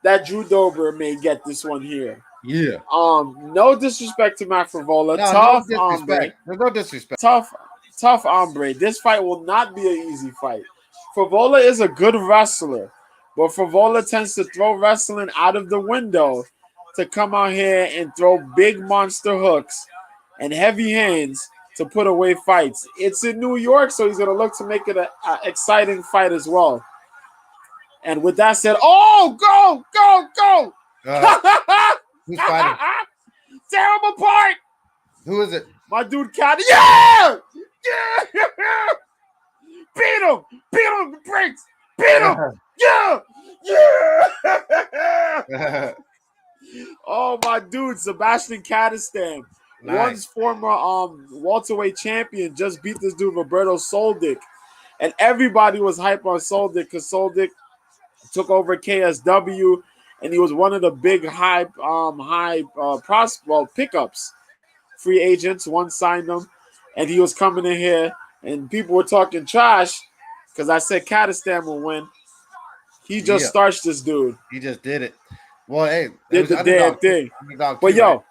that Drew Dober may get this one here. Yeah. No disrespect to Matt Favola. No, tough no hombre. There's no disrespect. Tough hombre. This fight will not be an easy fight. Favola is a good wrestler, but Favola tends to throw wrestling out of the window to come out here and throw big monster hooks and heavy hands to put away fights. It's in New York, so he's going to look to make it an exciting fight as well. And with that said, go! Who's fighting? Tear him apart! Who is it? My dude, Cat. Yeah! Beat him! The brakes! Beat him! Yeah! Oh, my dude, Sebastian Kadistan. Nice. Once former welterweight champion, just beat this dude, Roberto Soldic. And everybody was hype on Soldic because Soldic took over KSW, and he was one of the big pickups. Free agents, one signed him, and he was coming in here, and people were talking trash because I said Kadistan will win. He just starched this dude. He just did it. Well, hey, did the damn thing. But yo,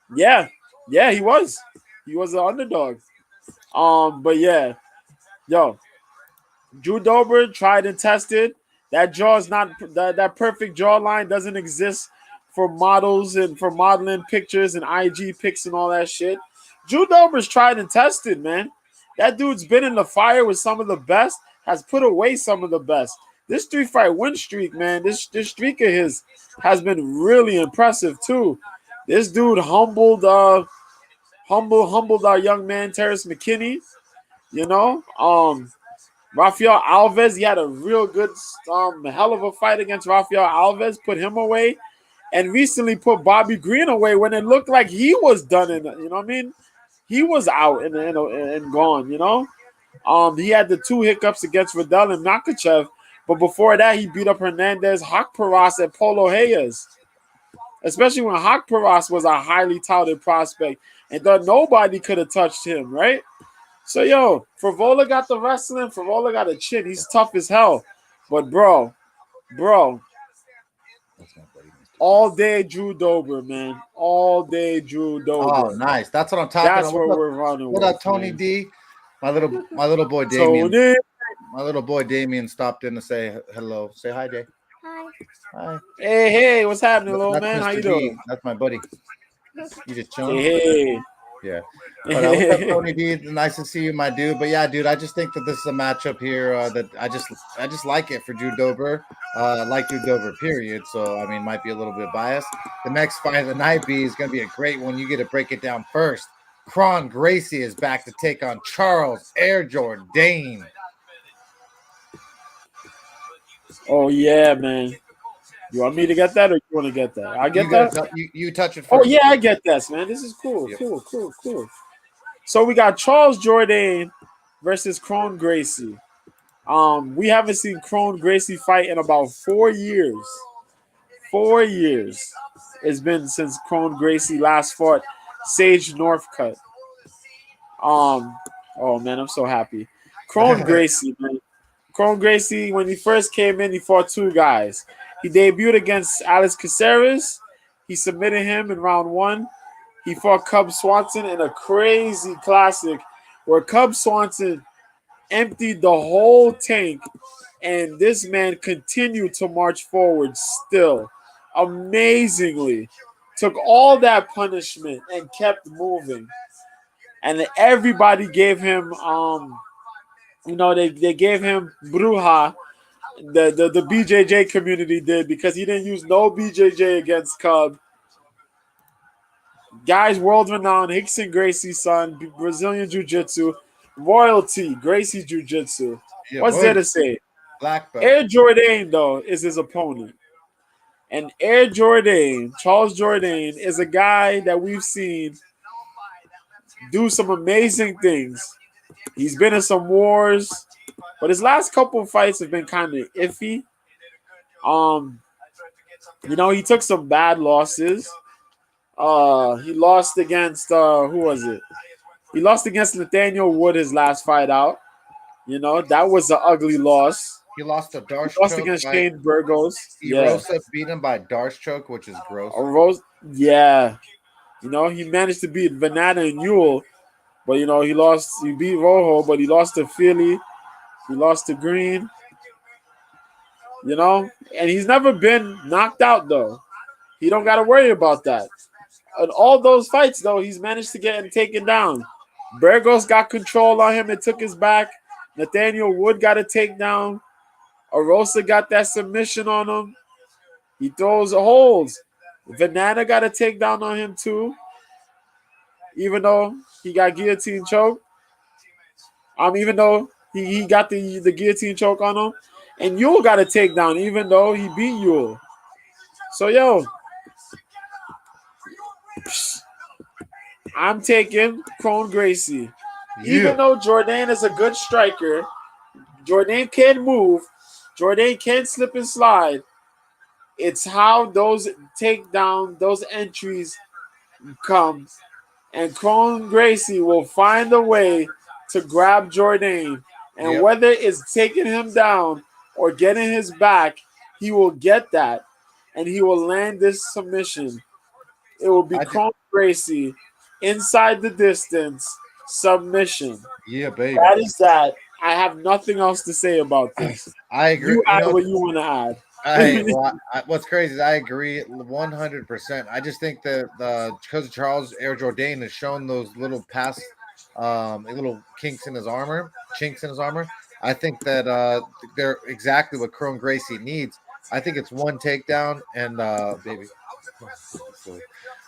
right? Yeah, he was. He was an underdog. But yeah, yo, Drew Dober tried and tested. That jaw is not that perfect jawline doesn't exist for models and for modeling pictures and IG pics and all that shit. Drew Dober's tried and tested, man. That dude's been in the fire with some of the best, has put away some of the best. This 3-fight win streak, man, this streak of his has been really impressive too. This dude humbled our young man Terrence McKinney. Rafael Alves, he had a real good, hell of a fight against Rafael Alves, put him away, and recently put Bobby Green away when it looked like he was done. He was out and gone. He had the 2 hiccups against Riddell and Makhachev, but before that, he beat up Hernandez, Haqparast, and Polo Hayes. Especially when Haqparast was a highly touted prospect and thought nobody could have touched him, right? So, yo, Favola got the wrestling. Favola got a chin. He's tough as hell. But, bro, all day Drew Dober, man. All day Drew Dober. Oh, nice. That's what I'm talking about. That's what we're running with. What up, Tony D? My little boy So Damien. then, My little boy Damien stopped in to say hello. Say hi, Day. Hi. Hi. hey, what's happening, little That's man? How you Mr. doing? D. That's my buddy. You just chilling? Hey, Yeah. But what's up, hey. Tony D? Nice to see you, my dude. But yeah, dude, I just think that this is a matchup here that I just like it for Drew Dober. I like Drew Dober, period. So I mean, might be a little bit biased. The next fight of the night B is going to be a great one. You get to break it down first. Kron Gracie is back to take on Charles Air Jourdain. Oh yeah, man. You want me to get that, or you want to get that? I You get gotta that. you touch it Oh first. yeah, I get that, man. This is cool, Yep. cool. So we got Charles Jourdain versus Kron Gracie. We haven't seen Kron Gracie fight in about 4 years. 4 years it's been since Kron Gracie last fought Sage Northcutt. Oh man, I'm so happy. Kron Gracie, man. Kron Gracie, when he first came in, he fought two guys. He debuted against Alex Caceres. He submitted him in round one. He fought Cub Swanson in a crazy classic where Cub Swanson emptied the whole tank, and this man continued to march forward still. Amazingly. Took all that punishment and kept moving. And everybody gave him they gave him Bruja. The BJJ community did, because he didn't use no BJJ against Cub. Guys, world renowned, Hickson Gracie's son, Brazilian Jiu Jitsu, royalty, Gracie Jiu Jitsu. Yeah, What's boy. there to say? Black belt. Air Jourdain, though, is his opponent. And Air Jourdain, Charles Jourdain, is a guy that we've seen do some amazing things. He's been in some wars, but his last couple of fights have been kind of iffy. He took some bad losses. He lost against who was it? He lost against Nathaniel Wood his last fight out. That was an ugly loss. He lost a He Darce lost choke against by Shane Burgos. Yeah. Erosa beat him by Darce choke, which is gross. Yeah. He managed to beat Venata and Yule, but he beat Rojo, but he lost to Philly. He lost to Green. And he's never been knocked out though. He don't got to worry about that. In all those fights though, he's managed to get him taken down. Burgos got control on him and took his back. Nathaniel Wood got a takedown. Arosa got that submission on him. He throws holds. Venata got a takedown on him too, even though he got guillotine choke. Even though he got the guillotine choke on him. And Yule got a takedown, even though he beat Yule. So, I'm taking Kron Gracie. Yeah. Even though Jourdain is a good striker, Jourdain can move, Jourdain can slip and slide. It's how those takedown, those entries come. And Kron Gracie will find a way to grab Jourdain. And Yep. whether it's taking him down or getting his back, he will get that. And he will land this submission. It will be Kron Gracie inside the distance submission. Yeah, baby. That is that. I have nothing else to say about this. I agree. You add what you want to add. What's crazy is I agree 100%. I just think that because Charles Air Jourdain has shown those little little chinks in his armor. I think that they're exactly what Kron Gracie needs. I think it's one takedown and baby.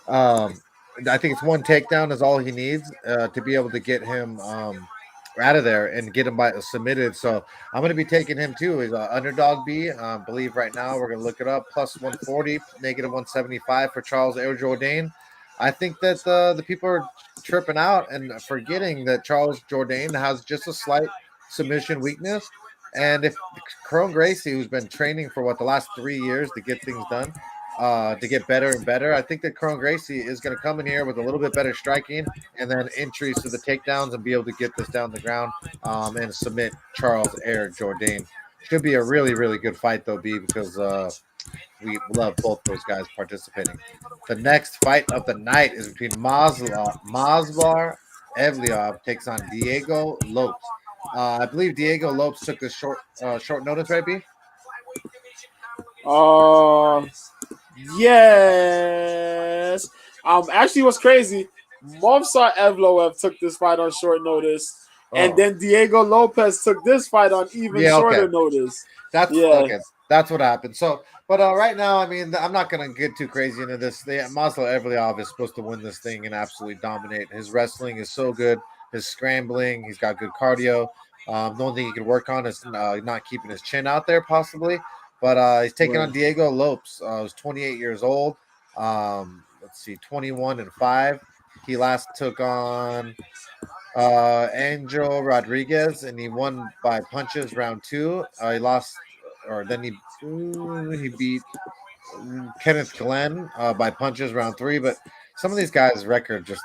I think it's one takedown is all he needs to be able to get him out of there and get him submitted. So I'm going to be taking him too. He's an underdog B. Believe right now we're going to look it up. Plus 140, negative 175 for Charles Air Jourdain. I think that the people are tripping out and forgetting that Charles Jourdain has just a slight submission weakness. And if Kron Gracie, who's been training for the last 3 years to get things done, to get better and better, I think that Kron Gracie is going to come in here with a little bit better striking and then entries to the takedowns and be able to get this down the ground and submit Charles Air Jourdain. Should be a really, really good fight, though, B, because we love both those guys participating. The next fight of the night is between Masvar Evliov takes on Diego Lopes. I believe Diego Lopes took this short notice, right, B? Uh, yes. Actually, what's crazy? Movsar Evloev took this fight on short notice, and Oh, then Diego Lopez took this fight on even yeah, okay. shorter notice. That's Yeah, okay. That's what happened. So, but right now, I mean, I'm not gonna get too crazy into this. Maslow Evliov is supposed to win this thing and absolutely dominate. His wrestling is so good. His scrambling, he's got good cardio. The only thing he could work on is not keeping his chin out there, possibly. But he's taking right. on Diego Lopes. Who's 28 years old. Let's see, 21-5. He last took on Angel Rodriguez, and he won by punches round two. He lost, or then he beat Kenneth Glenn by punches round three. But some of these guys' record just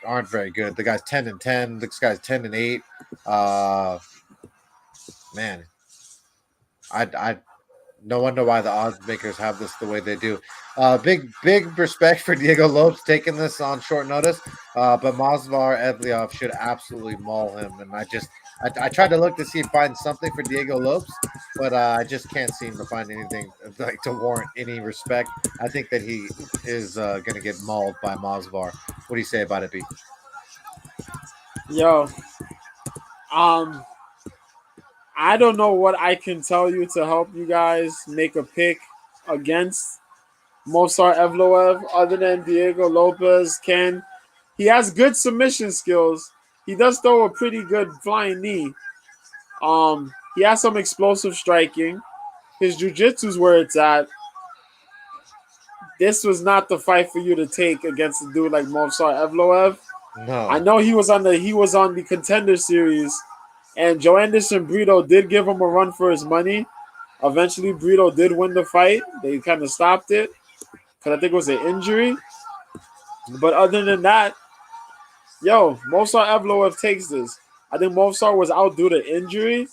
aren't very good. The guy's 10-10. This guy's 10-8. Uh, man, I no wonder why the odds makers have this the way they do. Big respect for Diego Lopes taking this on short notice. But Mazvar Evliov should absolutely maul him. And I tried to look to see find something for Diego Lopes, but I just can't seem to find anything like to warrant any respect. I think that he is going to get mauled by Mazvar. What do you say about it, B? Yo, um, I don't know what I can tell you to help you guys make a pick against Mosar Evloev other than Diego Lopez can. He has good submission skills. He does throw a pretty good flying knee. He has some explosive striking. His jujitsu's where it's at. This was not the fight for you to take against a dude like Mosar Evloev. I No, know he was on the contender series, and Joe Anderson Brito did give him a run for his money. Eventually, Brito did win the fight. They kind of stopped it because I think it was an injury. But other than that, yo, Mosar Evloev takes this. I think Mosar was out due to injury,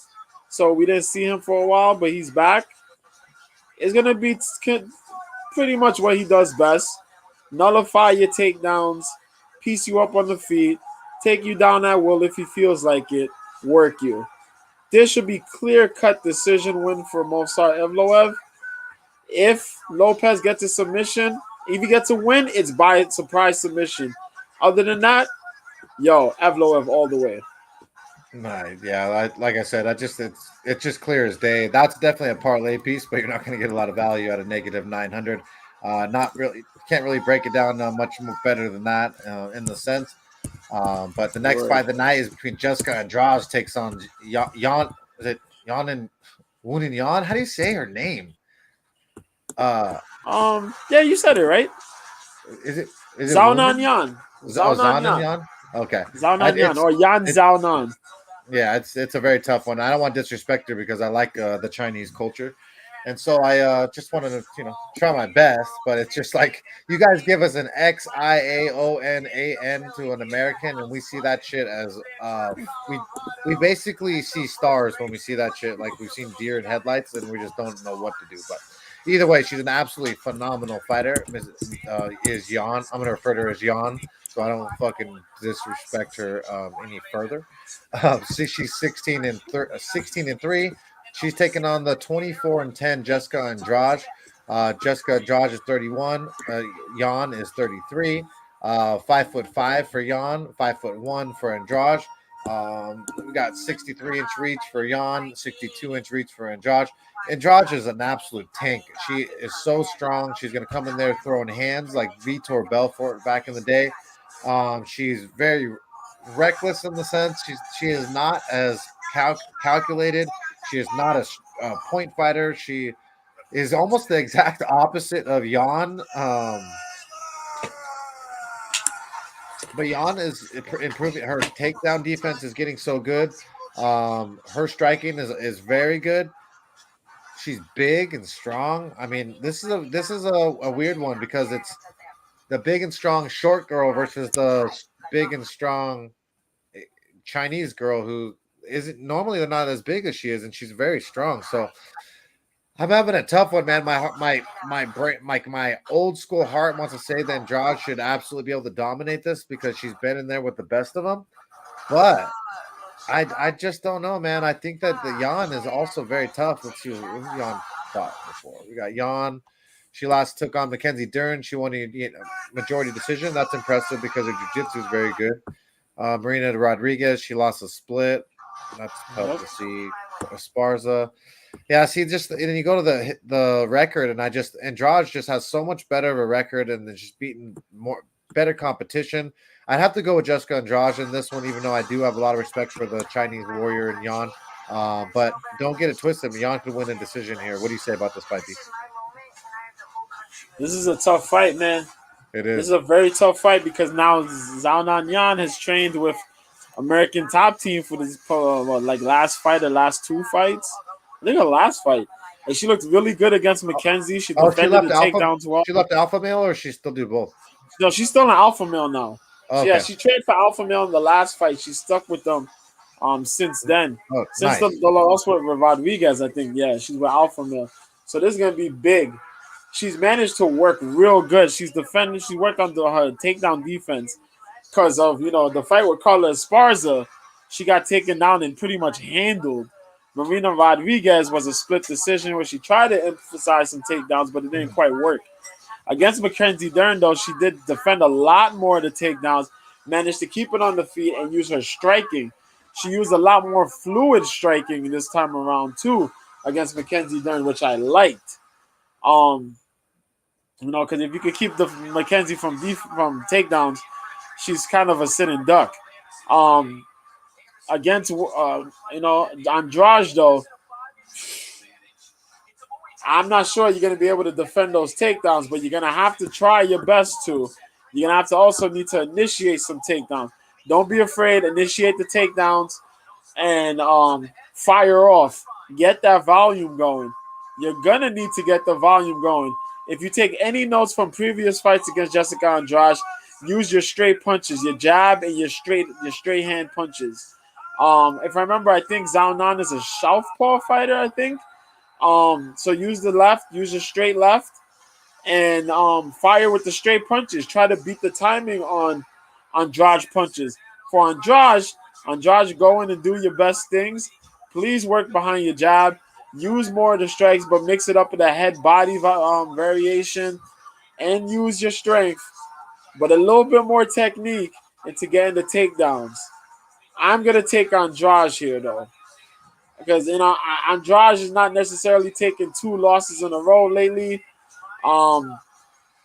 so we didn't see him for a while, but he's back. It's gonna be pretty much what he does best: nullify your takedowns, piece you up on the feet, take you down at will if he feels like it, work you. This should be clear cut decision win for Mosar Evloev. If Lopez gets a submission, if he gets a win, it's by surprise submission. Other than that, yo, Evloev all the way. no, yeah, like I said, it's just clear as day. That's definitely a parlay piece, but you're not going to get a lot of value at a negative 900. Not really, can't really break it down much more better than that in the sense. But the next Word. fight of the night is between Jessica Andrade takes on Jan. Is it Jan and Woon and Jan? How do you say her name? Uh, Yeah, you said it right. is it Zhao Nan Woonan? Yan. Zhao Nan Zan and Yan. Jan? Okay, Zhao Nan Yan it's or Yan it, Zhao Nan. yeah, it's a very tough one. I don't want to disrespect her because I like the Chinese culture, and so I just wanted to try my best. But it's just like you guys give us an Xiaonan to an American, and we see that shit as we basically see stars when we see that shit. Like we've seen deer in headlights, and we just don't know what to do. But either way, she's an absolutely phenomenal fighter. Is Yan? I'm gonna refer to her as Yan, so I don't fucking disrespect her any further. She's 16-3. She's taking on the 24-10 Jessica Andrade. Jessica Andrade is 31. Jan is 33. 5'5" for Jan. 5'1" for Andrade. We got 63-inch reach for Jan. 62-inch reach for Andrade. Andrade is an absolute tank. She is so strong. She's gonna come in there throwing hands like Vitor Belfort back in the day. She's very reckless in the sense she is not as calculated. She is not a point fighter. She is almost the exact opposite of Jan. But Jan is improving. Her takedown defense is getting so good. Her striking is very good. She's big and strong. I mean, this is a weird one because it's the big and strong short girl versus the big and strong Chinese girl who isn't normally they're not as big as she is, and she's very strong. So I'm having a tough one, man. My brain, my old school heart wants to say that Andrade should absolutely be able to dominate this because she's been in there with the best of them. But I just don't know, man. I think that the Jan is also very tough. Let's see who Jan fought before. We got Jan. She last took on Mackenzie Dern. She won a majority decision. That's impressive because her jiu-jitsu is very good. Marina Rodriguez, she lost a split. That's tough Yep. to see. Esparza. Yeah, see, just and then you go to the record, and Andrade just has so much better of a record, and then just beaten more better competition. I'd have to go with Jessica Andrade in this one, even though I do have a lot of respect for the Chinese warrior and Yan. But don't get it twisted. Yan could win a decision here. What do you say about this fight, B? This is a tough fight, man. It This is is. a very tough fight because now Zhao Nanyan has trained with American Top Team for this last fight or last two fights. I think her last fight. And she looked really good against Mackenzie. She Oh, she defended left the alpha. takedowns well. She left alpha male, or she still do both? No, she's still an alpha male now. Yeah, Okay. she trained for alpha male in the last fight. She stuck with them since then. Oh, Since nice. the loss with Rodriguez, I think. Yeah, she's with alpha male. So this is gonna be big. She's managed to work real good. She's defending. She worked on her takedown defense because of the fight with Carla Esparza. She got taken down and pretty much handled. Marina Rodriguez was a split decision where she tried to emphasize some takedowns, but it didn't quite work. Against Mackenzie Dern, though, she did defend a lot more of the takedowns, managed to keep it on the feet and use her striking. She used a lot more fluid striking this time around, too, against Mackenzie Dern, which I liked. Because if you could keep the Mackenzie from takedowns, she's kind of a sitting duck. Against Andrade, though, I'm not sure you're going to be able to defend those takedowns, but you're going to have to try your best to. You're going to have to also need to initiate some takedowns. Don't be afraid. Initiate the takedowns and fire off. Get that volume going. You're going to need to get the volume going. If you take any notes from previous fights against Jessica Andrade, use your straight punches, your jab and your straight hand punches. If I remember, I think Zhao Nan is a southpaw fighter, I think. So use the left, use your straight left, and fire with the straight punches. Try to beat the timing on Andrade punches. For Andrade, go in and do your best things. Please work behind your jab. Use more of the strikes, but mix it up with a head-body variation, and use your strength, but a little bit more technique into getting the takedowns. I'm gonna take Andrade here, though. Because Andrade is not necessarily taking two losses in a row lately.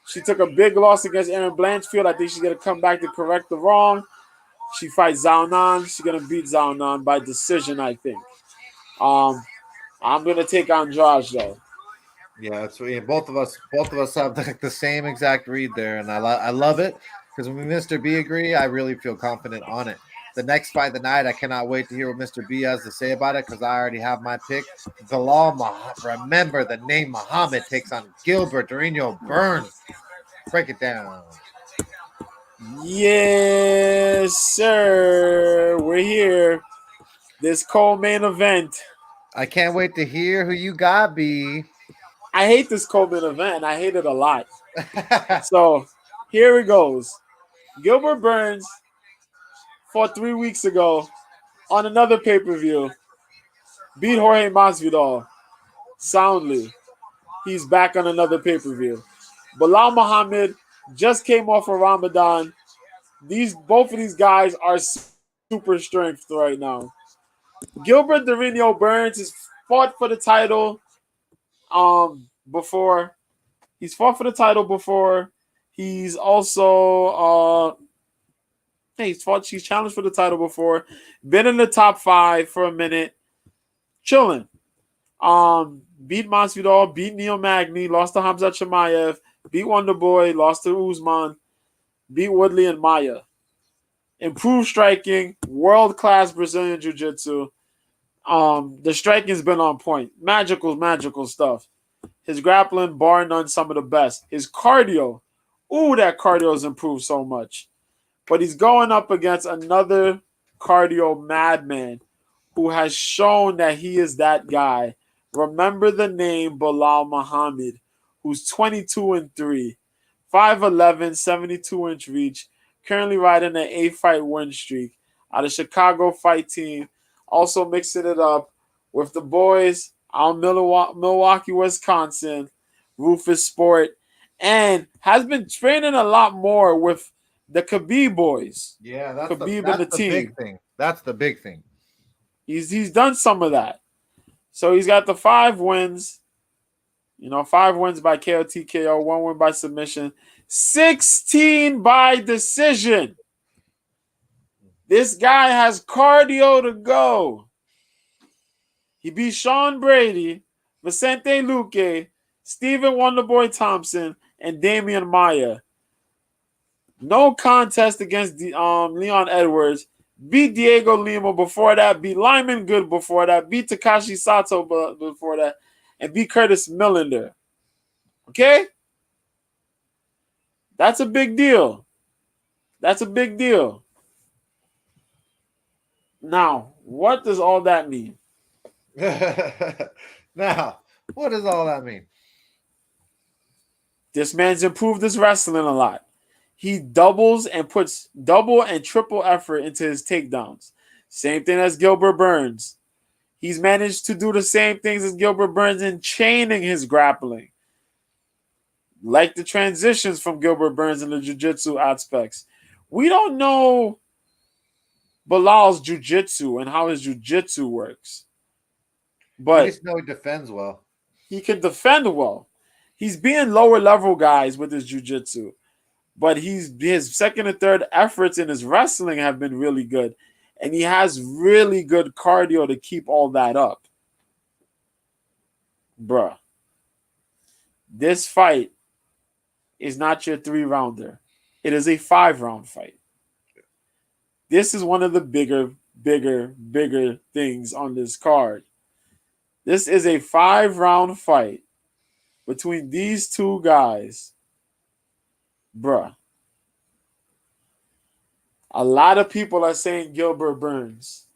She took a big loss against Erin Blanchfield. I think she's gonna come back to correct the wrong. She fights Zhao Nan. She's gonna beat Zhao Nan by decision, I think. I'm gonna take Andrade though. Yeah, that's both of us have the same exact read there, and I love it because when Mr. B agree, I really feel confident on it. The next fight of the night, I cannot wait to hear what Mr. B has to say about it because I already have my pick. Remember the name Muhammad takes on Gilbert Durinho Burns. Break it down. Yes, sir. We're here. This co-main event. I can't wait to hear who you got, B. I hate this co-main event, and I hate it a lot. So here it goes. Gilbert Burns fought 3 weeks ago on another pay-per-view. Beat Jorge Masvidal soundly. He's back on another pay-per-view. Bilal Muhammad just came off of Ramadan. Both of these guys are super strength right now. Gilbert Durinho Burns has fought for the title before. He's fought for the title before. He's also she's challenged for the title before. Been in the top 5 for a minute. Chilling. Beat Masvidal, beat Neil Magny, lost to Hamzat Chimaev, beat Wonder Boy, lost to Usman, beat Woodley and Maya. Improved striking, world-class Brazilian Jiu-Jitsu. The striking's been on point. Magical stuff. His grappling, bar none, some of the best. His cardio, that cardio's improved so much. But he's going up against another cardio madman who has shown that he is that guy remember the name Bilal Muhammad, who's 22-3, 5'11", 72-inch reach, currently riding an 8-fight win streak out of Chicago Fight Team. Also mixing it up with the boys out Milwaukee, Wisconsin, Rufus Sport, and has been training a lot more with the Khabib boys. Yeah, Khabib and the that's the big team. thing. That's the big thing. He's done some of that. So he's got the 5 wins. 5 wins by KO TKO, 1 win by submission, 16 by decision. This guy has cardio to go. He beat Sean Brady, Vicente Luque, Stephen Wonderboy Thompson, and Damian Maia. No contest against Leon Edwards. Beat Diego Lima before that. Beat Lyman Good before that. Beat Takashi Sato before that. And beat Curtis Millender. Okay? That's a big deal. That's a big deal. Now, what does all that mean? Now, what does all that mean? This man's improved his wrestling a lot. He doubles and puts double and triple effort into his takedowns. Same thing as Gilbert Burns. He's managed to do the same things as Gilbert Burns in chaining his grappling. Like the transitions from Gilbert Burns in the jiu-jitsu aspects. We don't know Bilal's jiu-jitsu and how his jiu-jitsu works. But you just know he defends well. He can defend well. He's being lower level guys with his jiu-jitsu. But his second and third efforts in his wrestling have been really good. And he has really good cardio to keep all that up. Bruh. This fight is not your 3-rounder. It is a 5-round fight. This is one of the bigger things on this card. This is a 5-round fight between these two guys. Bruh. A lot of people are saying Gilbert Burns.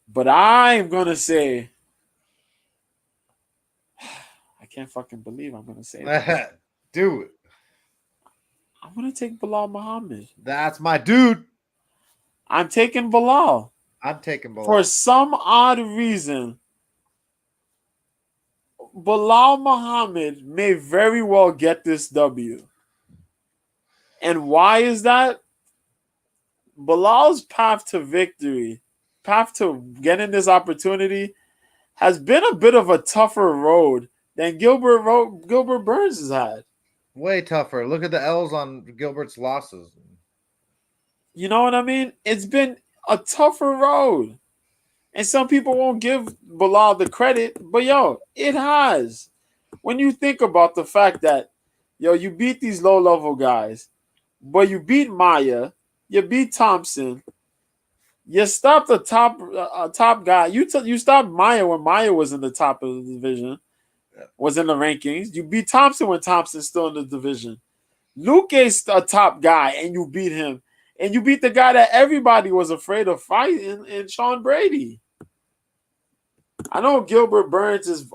But I'm going to say, I can't fucking believe I'm going to say this. Do it. I'm going to take Bilal Muhammad. That's my dude. I'm taking Bilal. I'm taking Bilal. For some odd reason, Bilal Muhammad may very well get this W. And why is that? Bilal's path to victory, path to getting this opportunity, has been a bit of a tougher road than Gilbert Burns has had. Way tougher. Look at the L's on Gilbert's losses. You know what I mean? It's been a tougher road. And some people won't give Bilal the credit, but it has. When you think about the fact that, you beat these low-level guys, but you beat Maia, you beat Thompson, you stopped the top guy. You stopped Maia when Maia was in the top of the division, was in the rankings. You beat Thompson when Thompson's still in the division. Luque's a top guy, and you beat him. And you beat the guy that everybody was afraid of fighting in Sean Brady. I know Gilbert Burns has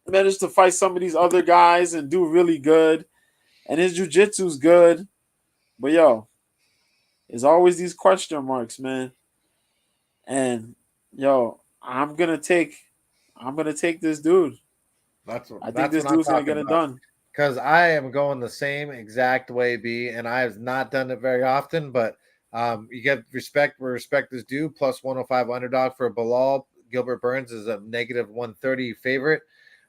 managed to fight some of these other guys and do really good. And his jiu-jitsu's good. But, there's always these question marks, man. And, I'm going to take this dude. I think this dude's going to get it done. Because I am going the same exact way, B, and I have not done it very often, but you get respect where respect is due. Plus 105 underdog for Bilal. Gilbert Burns is a negative 130 favorite.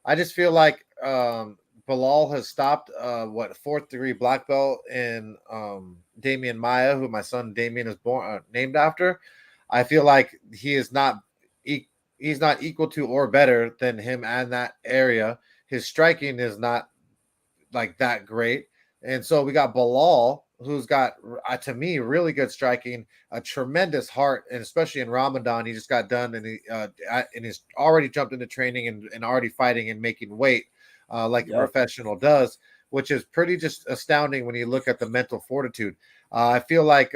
I just feel like Bilal has stopped 4th degree black belt in Damian Maia, who my son Damian is named after. I feel like he is not he's not equal to or better than him in that area. His striking is not like that great. And so we got Bilal, who's got, to me, really good striking, a tremendous heart, and especially in Ramadan, he just got done and he's already jumped into training and already fighting and making weight like a professional does, which is pretty just astounding when you look at the mental fortitude. I feel like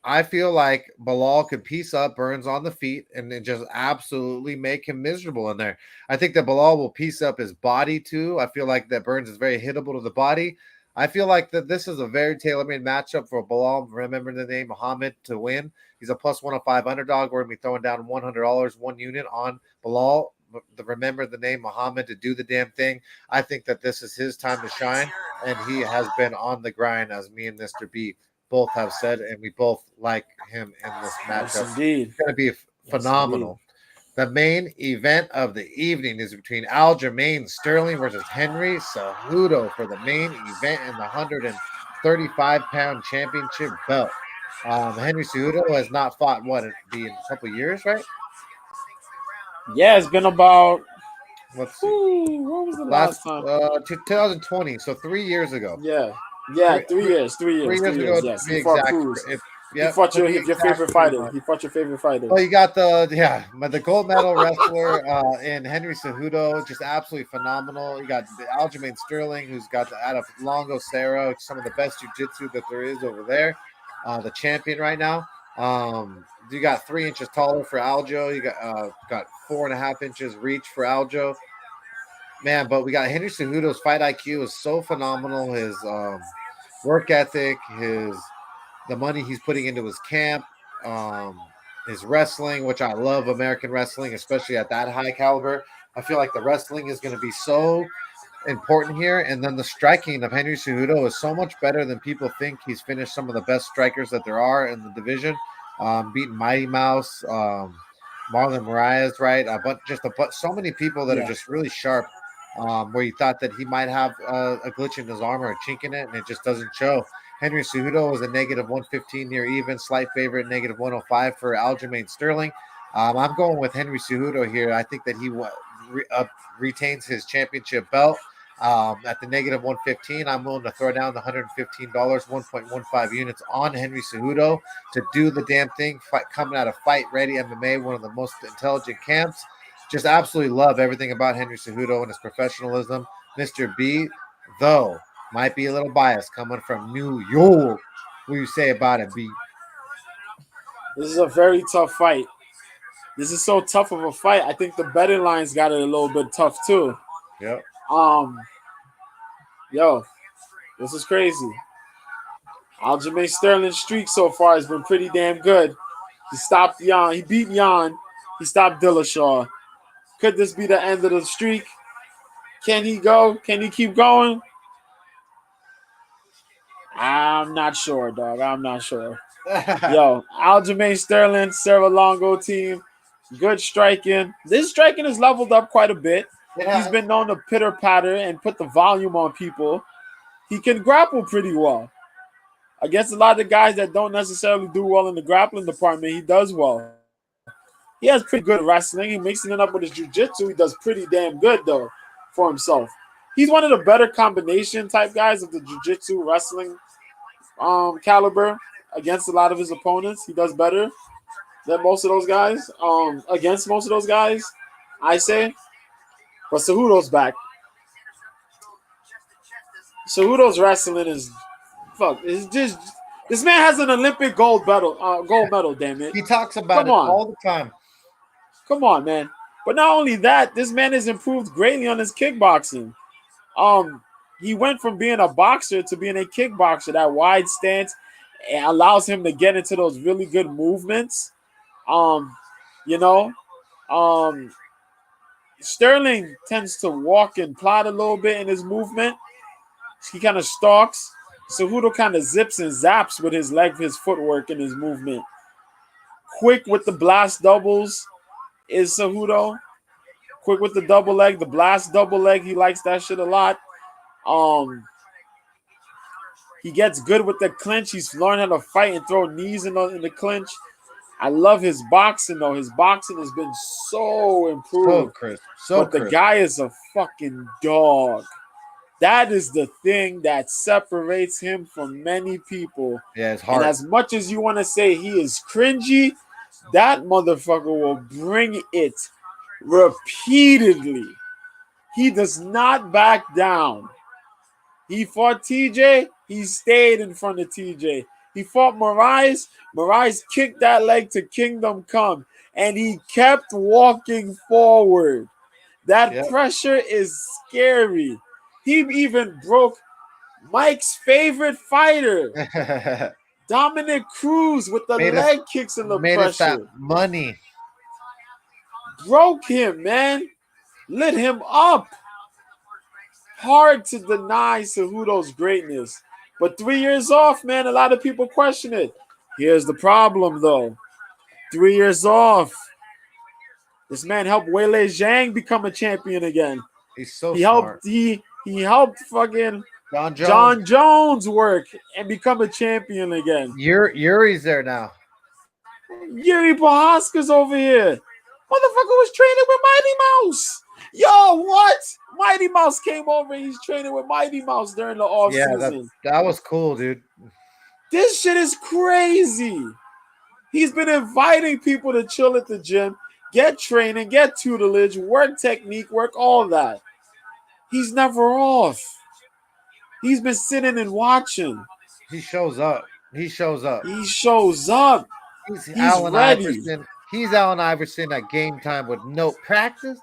I feel like Bilal could piece up Burns on the feet and then just absolutely make him miserable in there. I think that Bilal will piece up his body too. I feel like that Burns is very hittable to the body. I feel like that this is a very tailor-made matchup for Bilal. Remember the name Muhammad to win. He's a plus 105 underdog. We're going to be throwing down $100, one unit on Bilal. Remember the name Muhammad to do the damn thing. I think that this is his time to shine, and he has been on the grind, as me and Mr. B both have said, and we both like him in this Yes, matchup. indeed. It's going to be Yes, indeed. phenomenal. The main event of the evening is between Aljamain Sterling versus Henry Cejudo for the main event in the 135-pound championship belt. Henry Cejudo has not fought, what, it'd be in a couple years, right? Yeah, it's been about. Let's see. What was the last time? 2020, so 3 years ago. Yeah, yeah, Three, 3 years, 3 years, 3 years 3 years. ago to Yes, be he fought exact. Cruz. He Yep, fought to be your exact, favorite 3 fighter. months. He fought your favorite fighter. Well, you got the gold medal wrestler in Henry Cejudo, just absolutely phenomenal. You got the Aljamain Sterling, who's got out of Longo Serra, some of the best jiu-jitsu that there is over there, the champion right now. You got 3 inches taller for Aljo. You got 4.5 inches reach for Aljo. Man, but we got Henry Cejudo's fight IQ is so phenomenal. His work ethic, the money he's putting into his camp, um, his wrestling, which I love American wrestling, especially at that high caliber. I feel like the wrestling is going to be so important here. And then the striking of Henry Cejudo is so much better than people think. He's finished some of the best strikers that there are in the division, beating Mighty Mouse, Marlon Moraes, right? So many people that are Yeah, just really sharp. Where you thought that he might have a glitch in his arm or a chink in it, and it just doesn't show. Henry Cejudo was a negative 115 near even, slight favorite, negative 105 for Aljamain Sterling. I'm going with Henry Cejudo here. I think that he retains his championship belt. At the negative 115, I'm willing to throw down the $115, 1.15 units on Henry Cejudo to do the damn thing. Coming out of Fight Ready MMA, one of the most intelligent camps. Just absolutely love everything about Henry Cejudo and his professionalism. Mr. B, though, might be a little biased coming from New York. What do you say about it, B? this is a very tough fight. This is so tough of a fight. I think the betting lines got it a little bit tough too. Yep. Um, yo, this is crazy. Aljamain Sterling's streak so far has been pretty damn good. He stopped Jan. He beat Jan. He stopped Dillashaw. Could this be the end of the streak? Can he go? Can he keep going? I'm not sure, dog. I'm not sure. Yo, Aljamain Sterling, Serra Longo team, good striking. This striking has leveled up quite a bit. He's been known to pitter patter and put the volume on people. He can grapple pretty well. Against a lot of the guys that don't necessarily do well in the grappling department, he does well. He has pretty good wrestling. He mixing it up with his jiu-jitsu. He does pretty damn good, though, for himself. He's one of the better combination type guys of the jiu-jitsu wrestling caliber against a lot of his opponents. He does better than most of those guys. Against most of those guys, I say. But Cejudo's back. Cejudo's wrestling is fuck. It's just this man has an Olympic gold medal. Gold medal. Damn it! He talks about Come it on, all the time. come on, man. But not only that, this man has improved greatly on his kickboxing. Um, he went from being a boxer to being a kickboxer. That wide stance allows him to get into those really good movements. Um, you know, um, Sterling tends to walk and plot a little bit in his movement. He kind of stalks. Cejudo kind of zips and zaps with his leg, his footwork, and his movement. Quick with the blast doubles is Cejudo. Quick with the double leg, the blast double leg. He likes that shit a lot. Um, he gets good with the clinch. He's learned how to fight and throw knees in the clinch. I love his boxing though. His boxing has been so So improved. crisp. But the guy is a fucking dog. That is the thing that separates him from many people. Yeah, it's And hard. as much as you want to say he is cringy, that motherfucker will bring it repeatedly. He does not back down. He fought TJ. He stayed in front of TJ. He fought Moraes. Moraes kicked that leg to Kingdom Come, and he kept walking forward. That Yep. pressure is scary. He even broke Mike's favorite fighter, Dominic Cruz, with the made us leg kicks and the made us that pressure. money. Broke him, man. Lit him up. Hard to deny Cejudo's greatness. But 3 years off, man, a lot of people question it. Here's the problem, though. 3 years off. This man helped Weili Zhang become a champion again. He's so He smart. helped he helped fucking John Jones. John Jones work and become a champion again. Yuri's there now. Yuri Prohaska's over here. Motherfucker was training with Mighty Mouse. Yo, what? Mighty Mouse came over and he's training with Mighty Mouse during the offseason. That was cool, dude. This shit is crazy. He's been inviting people to chill at the gym, get training, get tutelage, work technique, work all that. He's never off. He's been sitting and watching. He shows up. He shows up. He's Allen ready. Iverson. He's Allen Iverson at game time with no practice.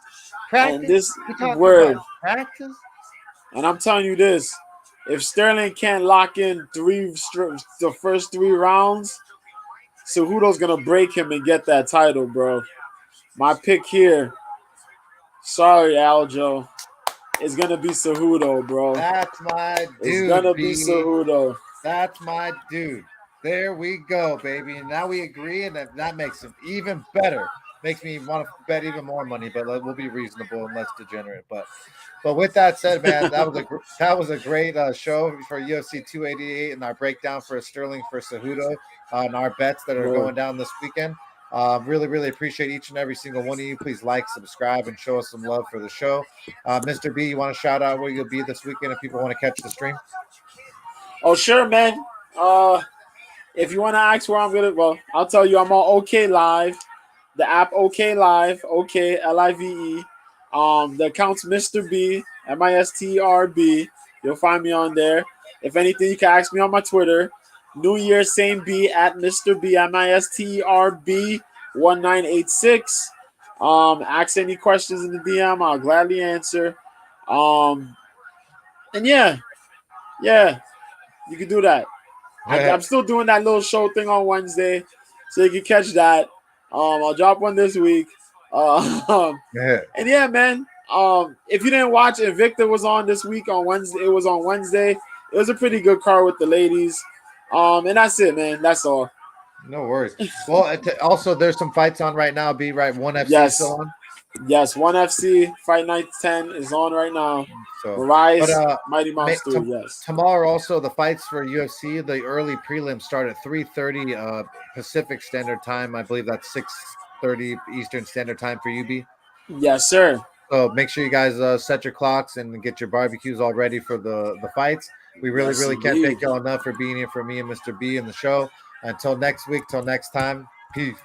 And this word practice. And I'm telling you this: if Sterling can't lock in the first 3 rounds, Cejudo's gonna break him and get that title, bro. My pick here. Sorry, Aljo. It's gonna be Cejudo, bro. That's my dude. It's gonna be Cejudo. That's my dude. There we go, baby. And now we agree, and that makes him even better. Makes me want to bet even more money, but we'll be reasonable and less degenerate. But with that said, man, that was a great show for UFC 288 and our breakdown for Sterling for Cejudo and our bets that are going down this weekend. Really, really appreciate each and every single one of you. Please like, subscribe, and show us some love for the show. Mr. B, you want to shout out where you'll be this weekend if people want to catch the stream? Oh, sure, man. If you want to ask where I'm going to, I'll tell you I'm on OK Live. The app OK Live, OK Live. The account's Mr. B, MISTRB. You'll find me on there. If anything, you can ask me on my Twitter. New Year, same B at Mr. B, MISTRB 1986. Ask any questions in the DM. I'll gladly answer. And yeah, you can do that. I'm still doing that little show thing on Wednesday, so you can catch that. I'll drop one this week. And yeah, man. If you didn't watch, Invicta was on this week on Wednesday. It was on Wednesday. It was a pretty good card with the ladies. And that's it, man. That's all. No worries. Well, also there's some fights on right now. Be right, ONE FC still on. Yes, ONE FC Fight Night 10 is on right now. So, Rise, Mighty Mouse 2, yes. Tomorrow also the fights for UFC, the early prelims start at 3:30 Pacific Standard Time. I believe that's 6:30 Eastern Standard Time for UB. Yes, sir. So make sure you guys set your clocks and get your barbecues all ready for the fights. We really can't thank y'all enough for being here for me and Mr. B in the show. Until next week, till next time, peace.